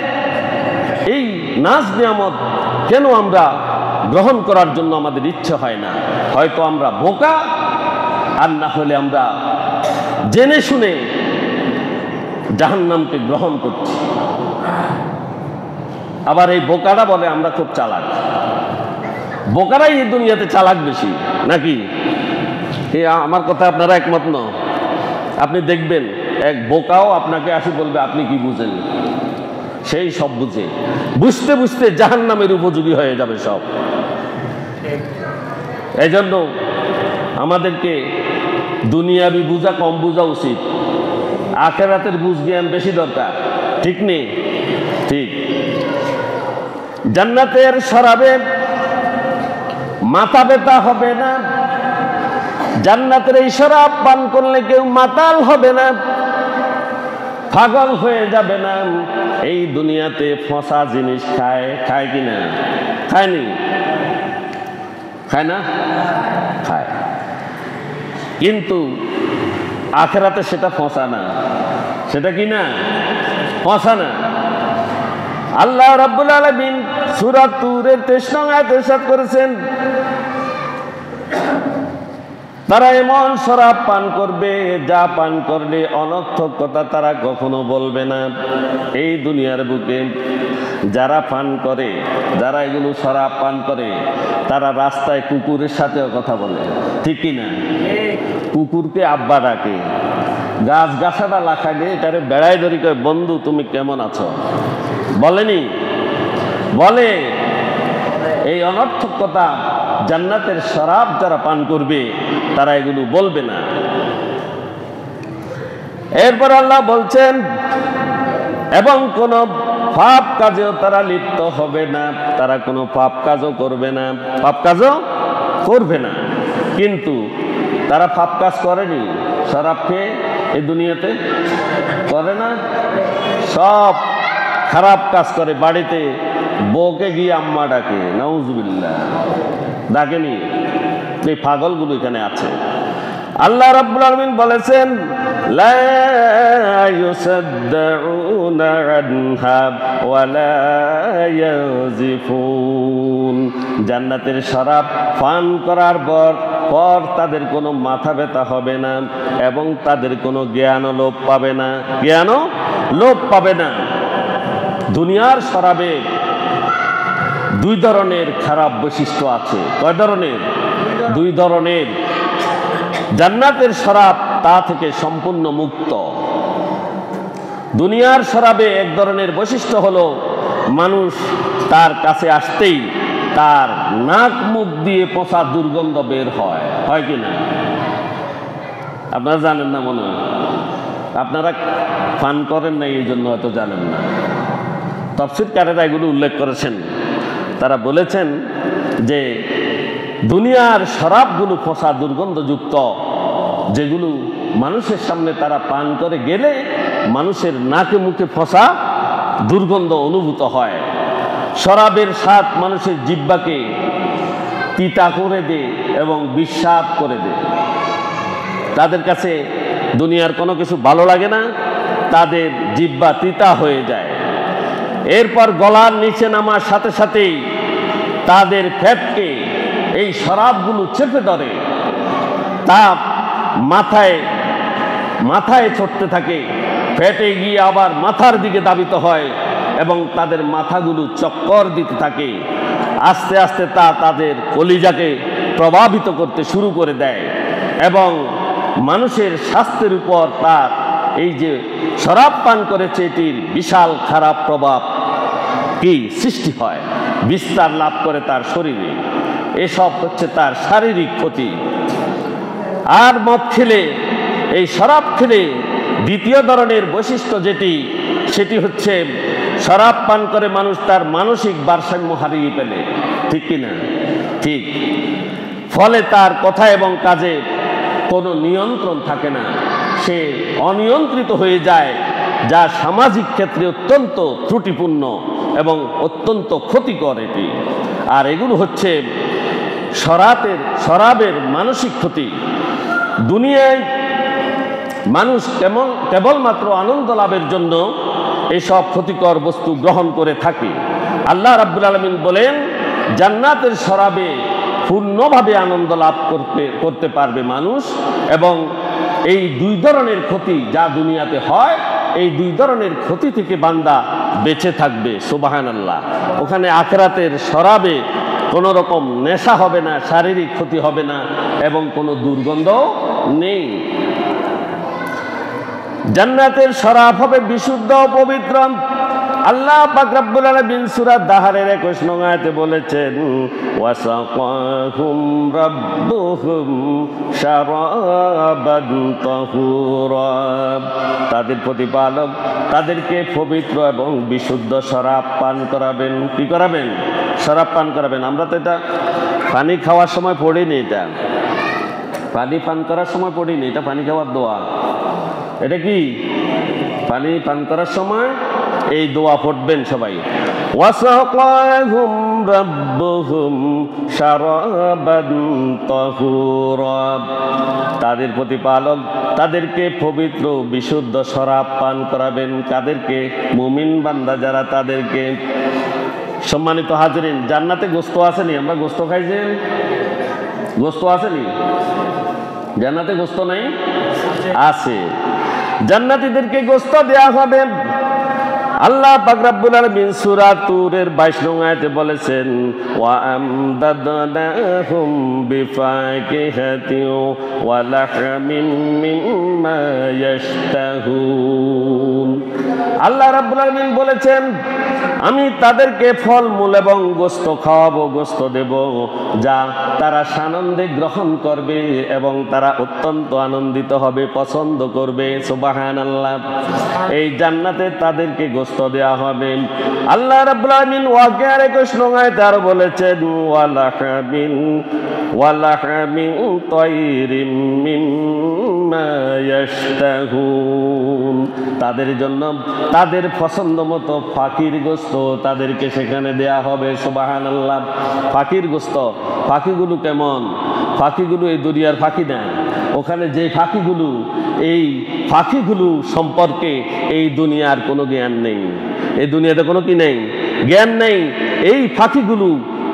এই নাজ নিয়ামত কেন আমরা গ্রহণ করার জন্য আমাদের ইচ্ছে হয় না? হয়তো আমরা বোকা, আর না হলে আমরা জেনে শুনে জাহান্নামকে গ্রহণ করছি। আবার এই বোকারা বলে আমরা খুব চালাক। বোকারাই এই দুনিয়াতে চালাক বেশি, নাকি? আমার কথা আপনারা একমত নন? আপনি দেখবেন এক বোকাও আপনাকে আসি বলবে আপনি কি বুঝেন, সেই সব বুঝে, বুঝতে বুঝতে জাহান্নামের উপযোগী হয়ে যাবে সব। এই জন্য আমাদেরকে দুনিয়াবি বুঝা কম বুঝা উচিত, আখেরাতের বুঝ জ্ঞান বেশি দরকার, ঠিক নেই? ঠিক। জান্নাতের শরাবে মাথা ব্যথা হবে না, জান্নাতের এই শরাব পান করলে কেউ মাতাল হবে না, পাগল হয়ে যাবে না। এই দুনিয়াতে ফসা জিনিস খায়, খায় কিনা? খায়নি? খায় না? খায়। কিন্তু আখেরাতে সেটা ফসা না, সেটা কি না? ফসা না। আল্লাহ রাব্বুল আলামিন সূরা তুরের 23 নং আয়াতে ইরশাদ করেছেন, তারা এমন শরাব পান করবে যা পান করলে অনর্থক কথা তারা কখনো বলবে না। এই দুনিয়ার বুকে যারা পান করে, যারা এগুলো শরাব পান করে, তারা রাস্তায় কুকুরের সাথেও কথা বলে, ঠিক কি না? কুকুরকে আব্বা ডাকে, গাছ গাছাটা লাখাগে এটারে বেড়াই ধরি কয়, বন্ধু তুমি কেমন আছো, বলেনি? বলে। এই অনর্থক কথা জান্নাতের শরাব যারা পান করবে তারা এগুলো বলবে না। এরপর আল্লাহ বলছেন, এবং কোন পাপ কাজেও তারা লিপ্ত হবে না, তারা কোনো পাপ কাজও করবে না, পাপ কাজও করবে না। কিন্তু তারা পাপ কাজ করেনি, শরাব খেয়ে এই দুনিয়াতে করে না, সব খারাপ কাজ করে। বাড়িতে বউকে গিয়ে আম্মা ডাকে, নাউজুবিল্লাহ, ডাকেনি? এই পাগলগুলো এখানে আছে। আল্লাহ রাব্বুল আলামিন বলেছেন, লা ইউসাদদুনা আনহা ওয়া লা ইয়াজিফুন। জান্নাতের শরাব পান করার পর তাদের কোনো মাথা ব্যথা হবে না এবং তাদের কোনো জ্ঞানও লোপ পাবে না, জ্ঞানও লোপ পাবে না। দুনিয়ার শরাবে দুই ধরনের খারাপ বৈশিষ্ট্য আছে। কয় ধরনের? দুই ধরনের। জান্নাতের শরাব তা থেকে সম্পূর্ণ মুক্ত। দুনিয়ার শরাবে এক ধরনের বৈশিষ্ট্য হলো, মানুষ তার কাছে আসতেই তার নাক মুখ দিয়ে পচা দুর্গন্ধ বের হয়, হয় কি না? আপনারা জানেন না মনে হয়, আপনারা পান করেন না, এই জন্য হয়তো জানেন না। তাফসীরকারেরা এগুলো উল্লেখ করেছেন। তারা বলেছেন যে দুনিয়ার শরাবগুলো পচা দুর্গন্ধযুক্ত, যেগুলো মানুষের সামনে তারা পান করে গেলে মানুষের নাকে মুখে পচা দুর্গন্ধ অনুভূত হয়। শরাবের স্বাদ মানুষের জিহ্বাকে তিতা করে দেয় এবং বিস্বাদ করে দেয়। তাদের কাছে দুনিয়ার কোনো কিছু ভালো লাগে না, তাদের জিহ্বা তিতা হয়ে যায়। এরপর গলার নিচে নামার সাথে সাথেই তাদের পেটকে এই শরাবগুলো চেপে ধরে, তা মাথায় চড়তে থাকে, পেটে গিয়ে আবার মাথার দিকে ধাবিত হয় এবং তাদের মাথাগুলো চক্কর দিতে থাকে। আস্তে আস্তে তা তাদের কলিজাকে প্রভাবিত করতে শুরু করে দেয় এবং মানুষের স্বাস্থ্যের উপর তার এই যে শরাব পান করেছে এটির বিশাল খারাপ প্রভাব কি সৃষ্টি হয়, বিস্তার লাভ করে তার শরীরে। এসব হচ্ছে তার শারীরিক ক্ষতি। আর মদ খেলে, এই শরাব খেলে দ্বিতীয় ধরনের বৈশিষ্ট্য সেটি হচ্ছে শরাব পান করে মানুষ তার মানসিক ভারসাম্য হারিয়ে ফেলে, ঠিক কিনা? ঠিক। ফলে তার কথা এবং কাজে কোনো নিয়ন্ত্রণ থাকে না, সে অনিয়ন্ত্রিত হয়ে যায়, যা সামাজিক ক্ষেত্রে অত্যন্ত ত্রুটিপূর্ণ এবং অত্যন্ত ক্ষতিকর এটি। আর এগুলো হচ্ছে শরাবের মানসিক ক্ষতি। দুনিয়ায় মানুষ কেবলমাত্র আনন্দ লাভের জন্য এসব ক্ষতিকর বস্তু গ্রহণ করে থাকে। আল্লাহ রাব্বুল আলামিন বলেন, জান্নাতের শরাবে পূর্ণভাবে আনন্দ লাভ করতে পারবে মানুষ, এবং এই দুই ধরনের ক্ষতি যা দুনিয়াতে হয়, এই দুই ধরনের ক্ষতি থেকে বান্দা বেঁচে থাকবে। সুবহানাল্লাহ। ওখানে আখিরাতের শরাবে কোনো রকম নেশা হবে না, শারীরিক ক্ষতি হবে না এবং কোনো দুর্গন্ধ নেই। জান্নাতের শরাব হবে বিশুদ্ধ ও পবিত্র। আল্লাহ পাক রব্বুল আলামিন সূরা দাহরের 21 নং আয়াতে বলেছেন, ওয়াসাকাহুম রাব্বুহুম শারাবান তাহুরা। তাদের প্রতিপালক তাদেরকে পবিত্র এবং বিশুদ্ধ শরাব পান করাবেন। কি করাবেন? শরাব পান করাবেন। আমরা তো এটা পানি খাওয়ার সময় পড়িনি, এটা পানি পান করার সময় পড়িনি, এটা পানি খাওয়ার দোয়া। এটা কি? পানি পান করার সময় এই দোয়া পড়বেন সবাই। ওয়াসাকাহুম রাব্বুহুম শারাবান তাহুরা। তাদের প্রতিপালক তাদেরকে পবিত্র বিশুদ্ধ শরাব পান করাবেন। কাদেরকে? মুমিন বান্দা যারা, তাদেরকে। সম্মানিত হাজিরিন, জান্নাতে গোস্ত আসেনি? আমরা গোস্ত খাইছি, গোস্ত আসেনি? জান্নাতে গোস্ত নাই? আছে। জান্নাতীদেরকে গোস্ত দেয়া হবে। আল্লাহ পাক রব্বুল আলামিন সূরা তুরের 22 নং আয়াতে বলেছেন, ওয়া আমদাদনাহুম বিফাকিহাতিন ওয়া লাহমিন মিম্মা ইয়াশতাহুন। আল্লাহ রাব্বুল আলামিন বলেছেন, আমি তাদেরকে ফলমূল এবং গোস্ত খাওয়াবো, গোস্ত দেব, যা তারা সানন্দে গ্রহণ করবে এবং তারা অত্যন্ত আনন্দিত হবে, পছন্দ করবে। সুবহানাল্লাহ। এই জান্নাতে তাদেরকে গোস্ত দেয়া হবে। আল্লাহ রাব্বুল আলামিন ওয়াকিয়ার 21 নং আয়াতে আরো বলেছেন, ওয়ালাহমিন তায়রিম মিম্মা ইয়াশতাহুন। তাদের জন্য তাদের পছন্দ মতো পাখির গোস্ত তাদেরকে সেখানে দেয়া হবে। সুবহানাল্লাহ। পাখির গোস্ত। পাখিগুলো কেমন? পাখিগুলো এই দুনিয়ার পাখি না। ওখানে যে পাখিগুলো, এই পাখিগুলো সম্পর্কে এই দুনিয়ার কোনো জ্ঞান নেই। এই দুনিয়াতে কোনো কি নেই? জ্ঞান নেই। এই পাখিগুলো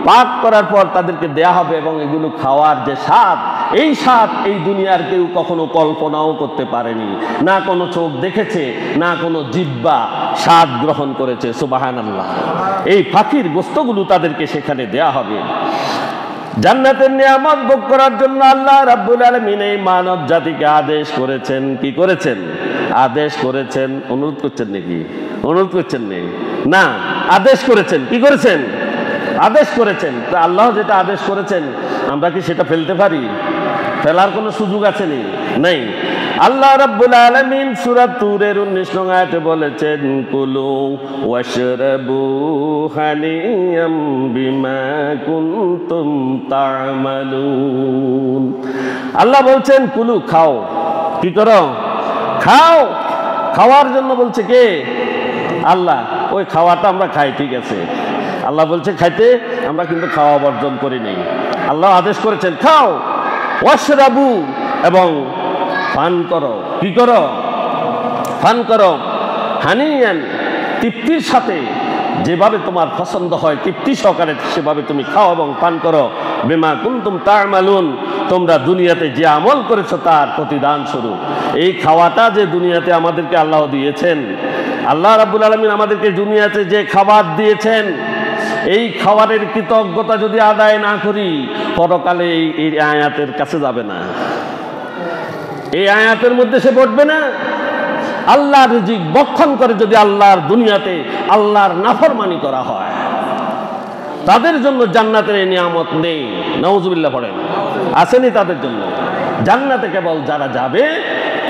পাক করার পর তাদেরকে দেয়া হবে এবং এগুলো খাওয়ার যে স্বাদ, এই স্বাদ এই দুনিয়ার কেউ কখনো কল্পনাও করতে পারেনি। না কোনো চোখ দেখেছে, না কোনো জিহ্বা স্বাদ গ্রহণ করেছে। সুবহানাল্লাহ। এই পাখির গোস্তগুলো তাদেরকে সেখানে দেয়া হবে। জান্নাতের নিয়ামত ভোগ করার জন্য আল্লাহ রাব্বুল আলামিন এই মানব জাতিকে আদেশ করেছেন। কি করেছেন? আদেশ করেছেন। অনুরোধ করছেন নাকি? অনুরোধ করছেন নেই না, আদেশ করেছেন। কি করেছেন? আদেশ করেছেন। তো আল্লাহ যেটা আদেশ করেছেন আমরা কি সেটা ফেলতে পারি? ফেলার কোনো সুযোগ আছে নি? নেই। আল্লাহ রাব্বুল আলামিন সূরা তুরের 19 নং আয়াতে বলেছেন, কুলু ওয়াশরাবু হানিয়াম বিমা কুনতুম তা'মালুন। আল্লাহ বলছেন কুলু, খাও। কি করো? খাও। খাওয়ার জন্য বলছে কে? আল্লাহ। ওই খাওয়াটা আমরা খাই, ঠিক আছে। আল্লাহ বলছে খাইতে, আমরা কিন্তু খাওয়া বর্জন করি নাই। আল্লাহ আদেশ করেছেন খাও। ওয়াশরাবু, এবং পান করো। কি করো? পান করো। হানিয়ান, তৃপ্তির সাথে, যেভাবে তোমার পছন্দ হয় তৃপ্তি সহকারে সেভাবে তুমি খাও এবং পান করো। বিমা কুনতুম তা'মালুন, তোমরা দুনিয়াতে যে আমল করেছো তার প্রতিদান স্বরূপ। এই খাওয়াটা যে দুনিয়াতে আমাদেরকে আল্লাহ দিয়েছেন, আল্লাহ রাব্বুল আলামিন আমাদেরকে দুনিয়াতে যে খাবার দিয়েছেন, এই খাবারের কৃতজ্ঞতা যদি আদায় না করি, পরকালে এই আয়াতের কাছে যাবে না, এই আয়াতের মধ্যে সে পড়বে না। আল্লাহর রিজিক বক্ষণ করে যদি আল্লাহর দুনিয়াতে আল্লাহর নাফরমানি করা হয়, তাদের জন্য জান্নাতের এই নিয়ামত নেই। নাউজুবিল্লাহ পড়েন। আসেনি তাদের জন্য। জান্নাতে কেবল যারা যাবে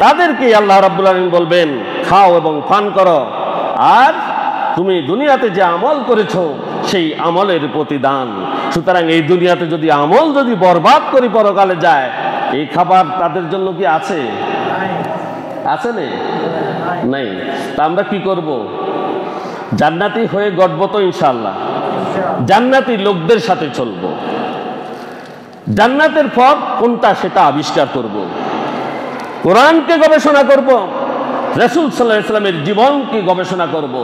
তাদেরকে আল্লাহ রাব্বুল আলামিন বলবেন খাও এবং পান করো, আর তুমি দুনিয়াতে যে আমল করেছো সেই আমলের প্রতিদান। সুতরাং এই দুনিয়াতে যদি আমল যদি বরবাদ করি পরকালে যায়, এই খাবার তাদের জন্য কি আছে? আছে নাই? তা আমরা কি করব? জান্নাতি হয়ে গড়ব তো ইনশাআল্লাহ। জান্নাতি লোকদের সাথে চলব। জান্নাতের পথ কোনটা সেটা আবিষ্কার করব। কোরআনকে গবেষণা করব, রাসূল সাল্লাল্লাহু আলাইহি ওয়াসাল্লামের জীবনকে গবেষণা করব,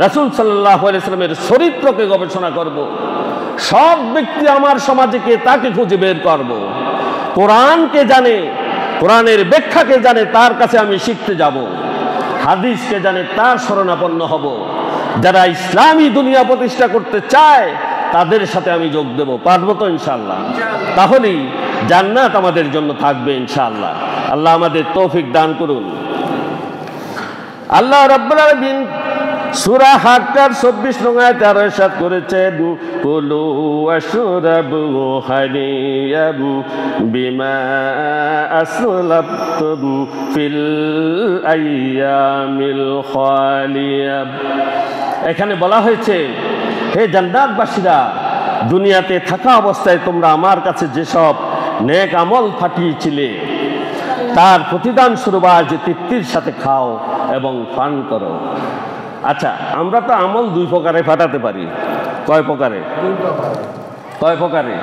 রাসূল সাল্লাল্লাহু আলাইহি ওয়াসাল্লামের চরিত্রকে গবেষণা করব। সব ব্যক্তি আমার সমাজে কে তাকে খুঁজে বের করব। কোরআনকে জানে, কোরআনের ব্যাখ্যাকে জানে, তার কাছে আমি শিখতে যাব। হাদিসকে জানে, তার শরণাপন্ন হব। যারা ইসলামী দুনিয়া প্রতিষ্ঠা করতে চায় তাদের সাথে আমি যোগ দেব। পারবো তো ইনশাআল্লাহ? তাহলেই জান্নাত আমাদের জন্য থাকবে ইনশাআল্লাহ। আল্লাহ আমাদের তৌফিক দান করুন। আল্লাহ রাব্বুল আলামিন সূরা হাক্কার ২৪ নং আয়াতে আরো ইরশাদ করেছেন, কুলু ওয়াশরাবু হানিয়াম বিমা আসলাফতুম ফিল আইয়ামিল খালিয়া। এখানে বলা হয়েছে, হে জান্নাতবাসীরা, দুনিয়াতে থাকা অবস্থায় তোমরা আমার কাছে যেসব নেক আমল পাঠিয়েছিলে তার প্রতিদান স্বরূপ আজ তৃপ্তির সাথে খাও এবং পান করো। আচ্ছা, আমরা তো আমল দুই প্রকারে পাঠাতে পারি। কয় প্রকারে? কয় প্রকারে?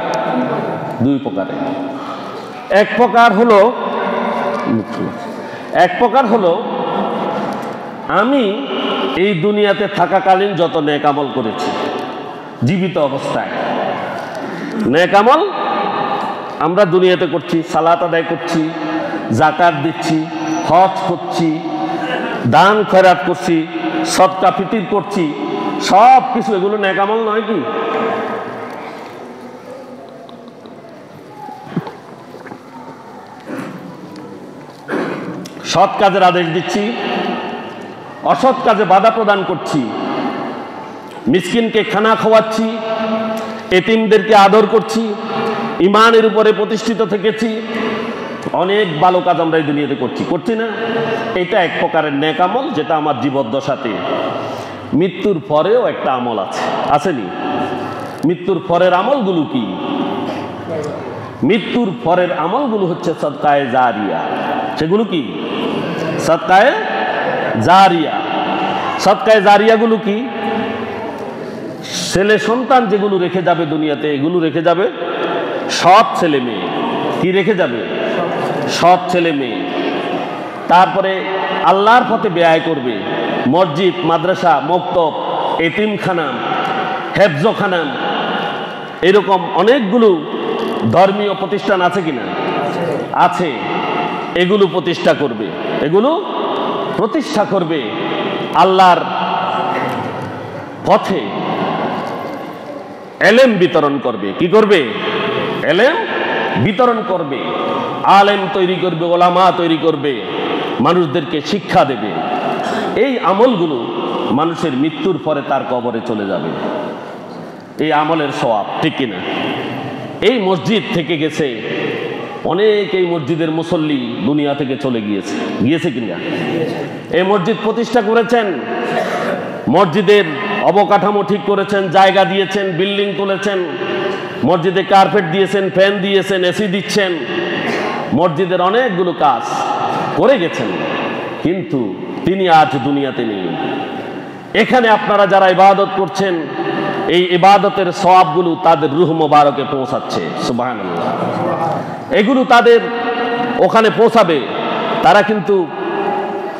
দুই প্রকারে। এক প্রকার হলো আমি এই দুনিয়াতে থাকাকালীন যত নেক আমল করেছি জীবিত অবস্থায়, নেক আমল আমরা দুনিয়াতে করছি, সালাত আদায় করছি, যাকাত দিচ্ছি, হজ করছি, দান খয়রাত করছি, সদকা ফিতির করছি, সব কিছু এগুলো নেক আমল নয় কি? সৎ কাজের আদেশ দিচ্ছি, অসৎ কাজে বাধা প্রদান করছি, মিসকিনকে খানা খাওয়াচ্ছি, এতিমদেরকে আদর করছি, ইমানের উপরে প্রতিষ্ঠিত থেকেছি, অনেক ভালো কাজ আমরা এই দুনিয়াতে করছি না? এটা এক প্রকারের নেক আমল, যেটা আমার জীবদ্দশাতে। মৃত্যুর পরেও একটা আমল আছে, আসেনি? মৃত্যুর পরের আমলগুলো কি? মৃত্যুর পরের আমলগুলো হচ্ছে সদকায়ে জারিয়া। সেগুলো কি? সদকায়ে জারিয়া। সদকায়ে জারিয়াগুলো কি? ছেলে সন্তান যেগুলো রেখে যাবে দুনিয়াতে, এগুলো রেখে যাবে সৎ ছেলে মেয়ে। কি রেখে যাবে? সৎ ছেলে মেয়ে। তারপরে আল্লাহর পথে ব্যয় করবে, মসজিদ, মাদ্রাসা, মক্তব, এতিমখানা, হেফজখানা, এরকম অনেকগুলো ধর্মীয় প্রতিষ্ঠান আছে কিনা? আছে। এগুলো প্রতিষ্ঠা করবে, এগুলো প্রতিষ্ঠা করবে আল্লাহর পথে। এলেম বিতরণ করবে। কি করবে? এলেম বিতরণ করবে, আলেম তৈরি করবে, ওলামা তৈরি করবে, মানুষদেরকে শিক্ষা দেবে। এই আমলগুলো মানুষের মৃত্যুর পরে তার কবরে চলে যাবে। এই আমলের সওয়াব, ঠিক কিনা? এই মসজিদ থেকে গেছে অনেক, এই মসজিদের মুসল্লি দুনিয়া থেকে চলে গিয়েছে কিনা? এই মসজিদ প্রতিষ্ঠা করেছেন, মসজিদের অবকাঠামো ঠিক করেছেন, জায়গা দিয়েছেন, বিল্ডিং তুলেছেন, মসজিদে কার্পেট দিয়েছেন, ফ্যান দিয়েছেন, এসি দিচ্ছেন, মসজিদের অনেকগুলো কাজ করে গেছেন, কিন্তু তিনি আজ দুনিয়াতে নেই। এখানে আপনারা যারা ইবাদত করছেন, এই ইবাদতের সওয়াবগুলো তাদের রূহ মোবারকে পৌঁছাচ্ছে। সুবহানাল্লাহ। এগুলো তাদের ওখানে পৌঁছাবে, তারা কিন্তু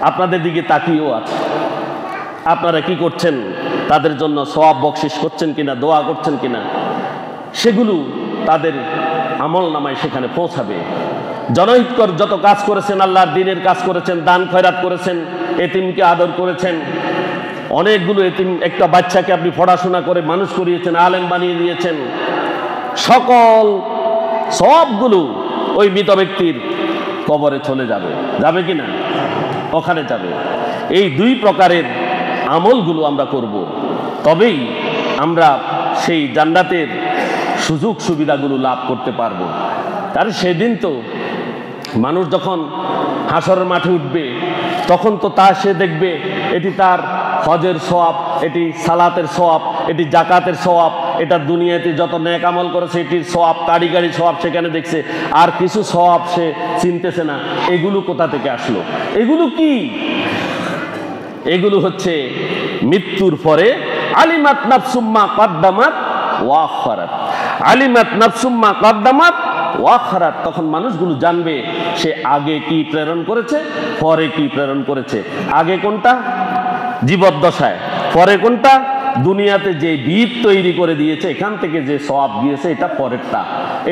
আপনাদের দিকে তাকিয়েও আছে। আপনারা কি করছেন? তাদের জন্য সওয়াব বকশিশ করছেন কিনা, দোয়া করছেন কিনা, সেগুলো তাদের আমল নামায় সেখানে পৌঁছাবে। জনহিতকর যত কাজ করেছেন, আল্লাহর দ্বীনের কাজ করেছেন, দান খয়রাত করেছেন, এতিমকে আদর করেছেন, অনেকগুলো এতিম, একটা বাচ্চাকে আপনি পড়াশোনা করে মানুষ করিয়েছেন, আলেম বানিয়ে দিয়েছেন, সকল সবগুলো ওই মৃত ব্যক্তির কবরে চলে যাবে। যাবে কিনা? ওখানে যাবে। এই দুই প্রকারের আমলগুলো আমরা করব, তবেই আমরা সেই জান্নাতের সুযোগ সুবিধাগুলো লাভ করতে পারবো। আর সেদিন তো মানুষ যখন হাসরের মাঠে উঠবে, তখন তো সে দেখবে এটি তার হজের সওয়াব, এটি সালাতের সওয়াব, এটি জাকাতের সওয়াব, এটা দুনিয়াতে যত নেক আমল করেছে এটির সওয়াব, কারিগরি সওয়াব সেখানে দেখছে। আর কিছু সওয়াব সে চিনতেছে না, এগুলো কোথা থেকে আসলো? এগুলো কি? এগুলো হচ্ছে মৃত্যুর পরে আলিমাত নাফসুম মা কদ্দামাত ওয়া আখারাত। আলিমাত নাফসুম মা কদ্দামাত ওয়া আখারাত। তখন মানুষগুলো জানবে সে আগে কি প্রেরণ করেছে, পরে কি প্রেরণ করেছে। আগে কোনটা? জীবদ্দশায়। পরে কোনটা? দুনিয়াতে যে বীজ তৈরি করে দিয়েছে, এখান থেকে যে সওয়াব গিয়েছে, এটা পরেরটা,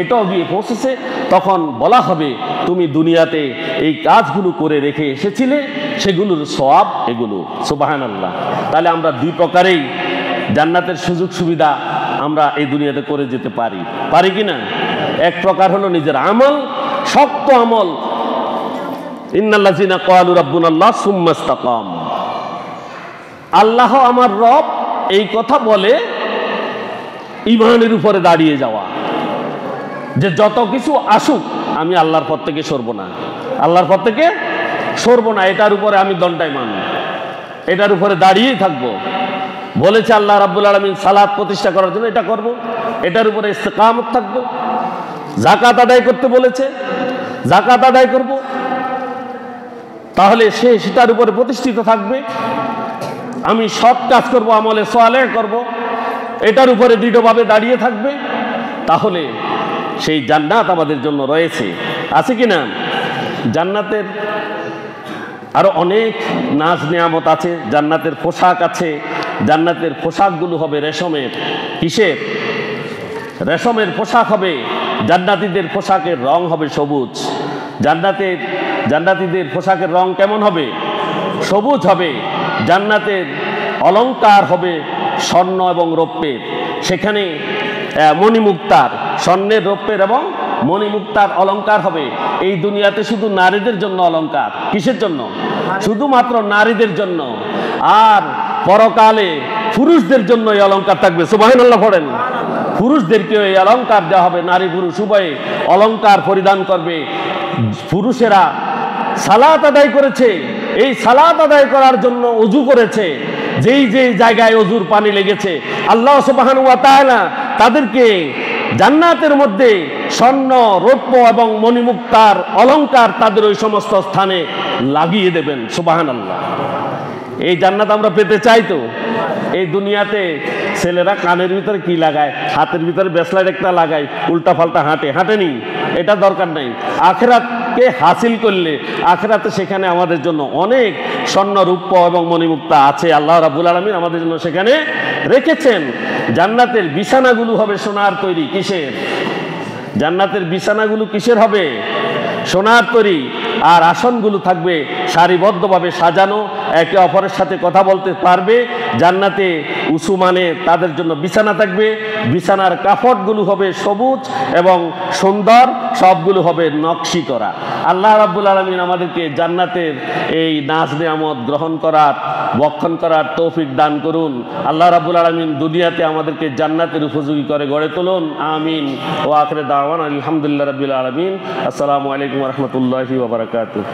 এটাও গিয়ে পৌঁছেছে। তখন বলা হবে তুমি দুনিয়াতে এই কাজগুলো করে রেখে এসেছিলে, সেগুলোর সওয়াব এগুলো। সুবহানাল্লাহ। তাহলে আমরা দুই প্রকারেই জান্নাতের সুযোগ সুবিধা আমরা এই দুনিয়াতে করে যেতে পারি কি না? এক প্রকার হলো নিজের আমল, শক্ত আমল। ইন্নাল্লাযিনা ক্বালু রাব্বুনাল্লাহ সুম্মা ইসতাকাম। আল্লাহ আমার রব এই কথা বলে ঈমানের উপরে দাঁড়িয়ে যাওয়া, যে যত কিছু আসুক আমি আল্লাহর পথ থেকে সরব না, আল্লাহর পথ থেকে সরব না, এটার উপরে আমি দণ্ডায়মান, এটার উপরে দাঁড়িয়েই থাকবো। বলেছে আল্লাহ রাব্বুল আলামিন সালাত প্রতিষ্ঠা করার জন্য এটা করব, এটার উপরে ইস্তেকামত থাকবো। যাকাত আদায় করতে বলেছে, যাকাত আদায় করব, তাহলে সে সেটার উপরে প্রতিষ্ঠিত থাকবে। আমি সৎ কাজ করব, আমলে সালেহ করব, এটার উপরে দৃঢ়ভাবে দাঁড়িয়ে থাকবে। তাহলে সেই জান্নাত আমাদের জন্য রয়েছে, আছে কি না? জান্নাতের আরো অনেক নাজ নিয়ামত আছে, জান্নাতের পোশাক আছে। জান্নাতের পোশাকগুলো হবে রেশমের। কিসের? রেশমের পোশাক হবে। জান্নাতীদের পোশাকের রং হবে সবুজ। জান্নাতীদের পোশাকের রং কেমন হবে? সবুজ হবে। জান্নাতের অলংকার হবে স্বর্ণ এবং রৌপ্যের। সেখানে মণিমুক্তার, স্বর্ণের, রৌপ্যের এবং মণিমুক্তার অলংকার হবে। এই দুনিয়াতে শুধু নারীদের জন্য অলংকার। কিসের জন্য? শুধুমাত্র নারীদের জন্য। আর পরকালে পুরুষদের জন্য এই অলংকার থাকবে। সুবহানাল্লাহ পড়েন। পুরুষদেরকেও এই অলংকার দেওয়া হবে। নারী পুরুষ উভয়ে অলংকার পরিধান করবে। পুরুষেরা সালাত আদায় করেছে, এই সালাত আদায় করার জন্য ওযু করেছে, যেই যেই জায়গায় ওযুর পানি লেগেছে আল্লাহ সুবহানাহু ওয়া তাআলা তাদেরকে জান্নাতের মধ্যে স্বর্ণ, রৌপ্য এবং মণিমুক্তার অলংকার তাদের ওই সমস্ত স্থানে লাগিয়ে দেবেন। সুবহানাল্লাহ। এই জান্নাত আমরা পেতে চাই তো? এই দুনিয়াতে ছেলেরা কানের ভিতরে কি লাগায়, হাতের ভিতরে ব্রেসলেট একটা লাগায়, উল্টা পাল্টা হাঁটেনি, এটা দরকার নাই। আখিরাতকে হাসিল করলে আখিরাতে সেখানে আমাদের জন্য অনেক স্বর্ণ, রৌপ্য এবং মণিমুক্তা আছে। আল্লাহ রাব্বুল আলামিন আমাদের জন্য সেখানে রেখেছেন। জান্নাতের বিছানাগুলো হবে সোনার তৈরি। কিসের? জান্নাতের বিছানাগুলো কিসের হবে? সোনার তৈরি। আর আসনগুলো থাকবে সারিবদ্ধভাবে সাজানো, একে অপরের সাথে কথা বলতে পারবে। জান্নাতে উঁচু মানে তাদের জন্য বিছানা থাকবে। বিছানার কাপড়গুলো হবে সবুজ এবং সুন্দর, সবগুলো হবে নকশি করা। আল্লাহ রাব্বুল আলামিন আমাদেরকে জান্নাতের এই নাজ নিয়ামত গ্রহণ করার, বক্ষণ করার তৌফিক দান করুন। আল্লাহ রাব্বুল আলামিন দুনিয়াতে আমাদেরকে জান্নাতের উপযোগী করে গড়ে তুলুন। আমিন। ওয়া আখিরু দাওয়ানা আলহামদুলিল্লাহি রাব্বিল আলামিন। আসসালামু আলাইকুম ওয়া রাহমাতুল্লাহি ওয়া বারাকাতুহু।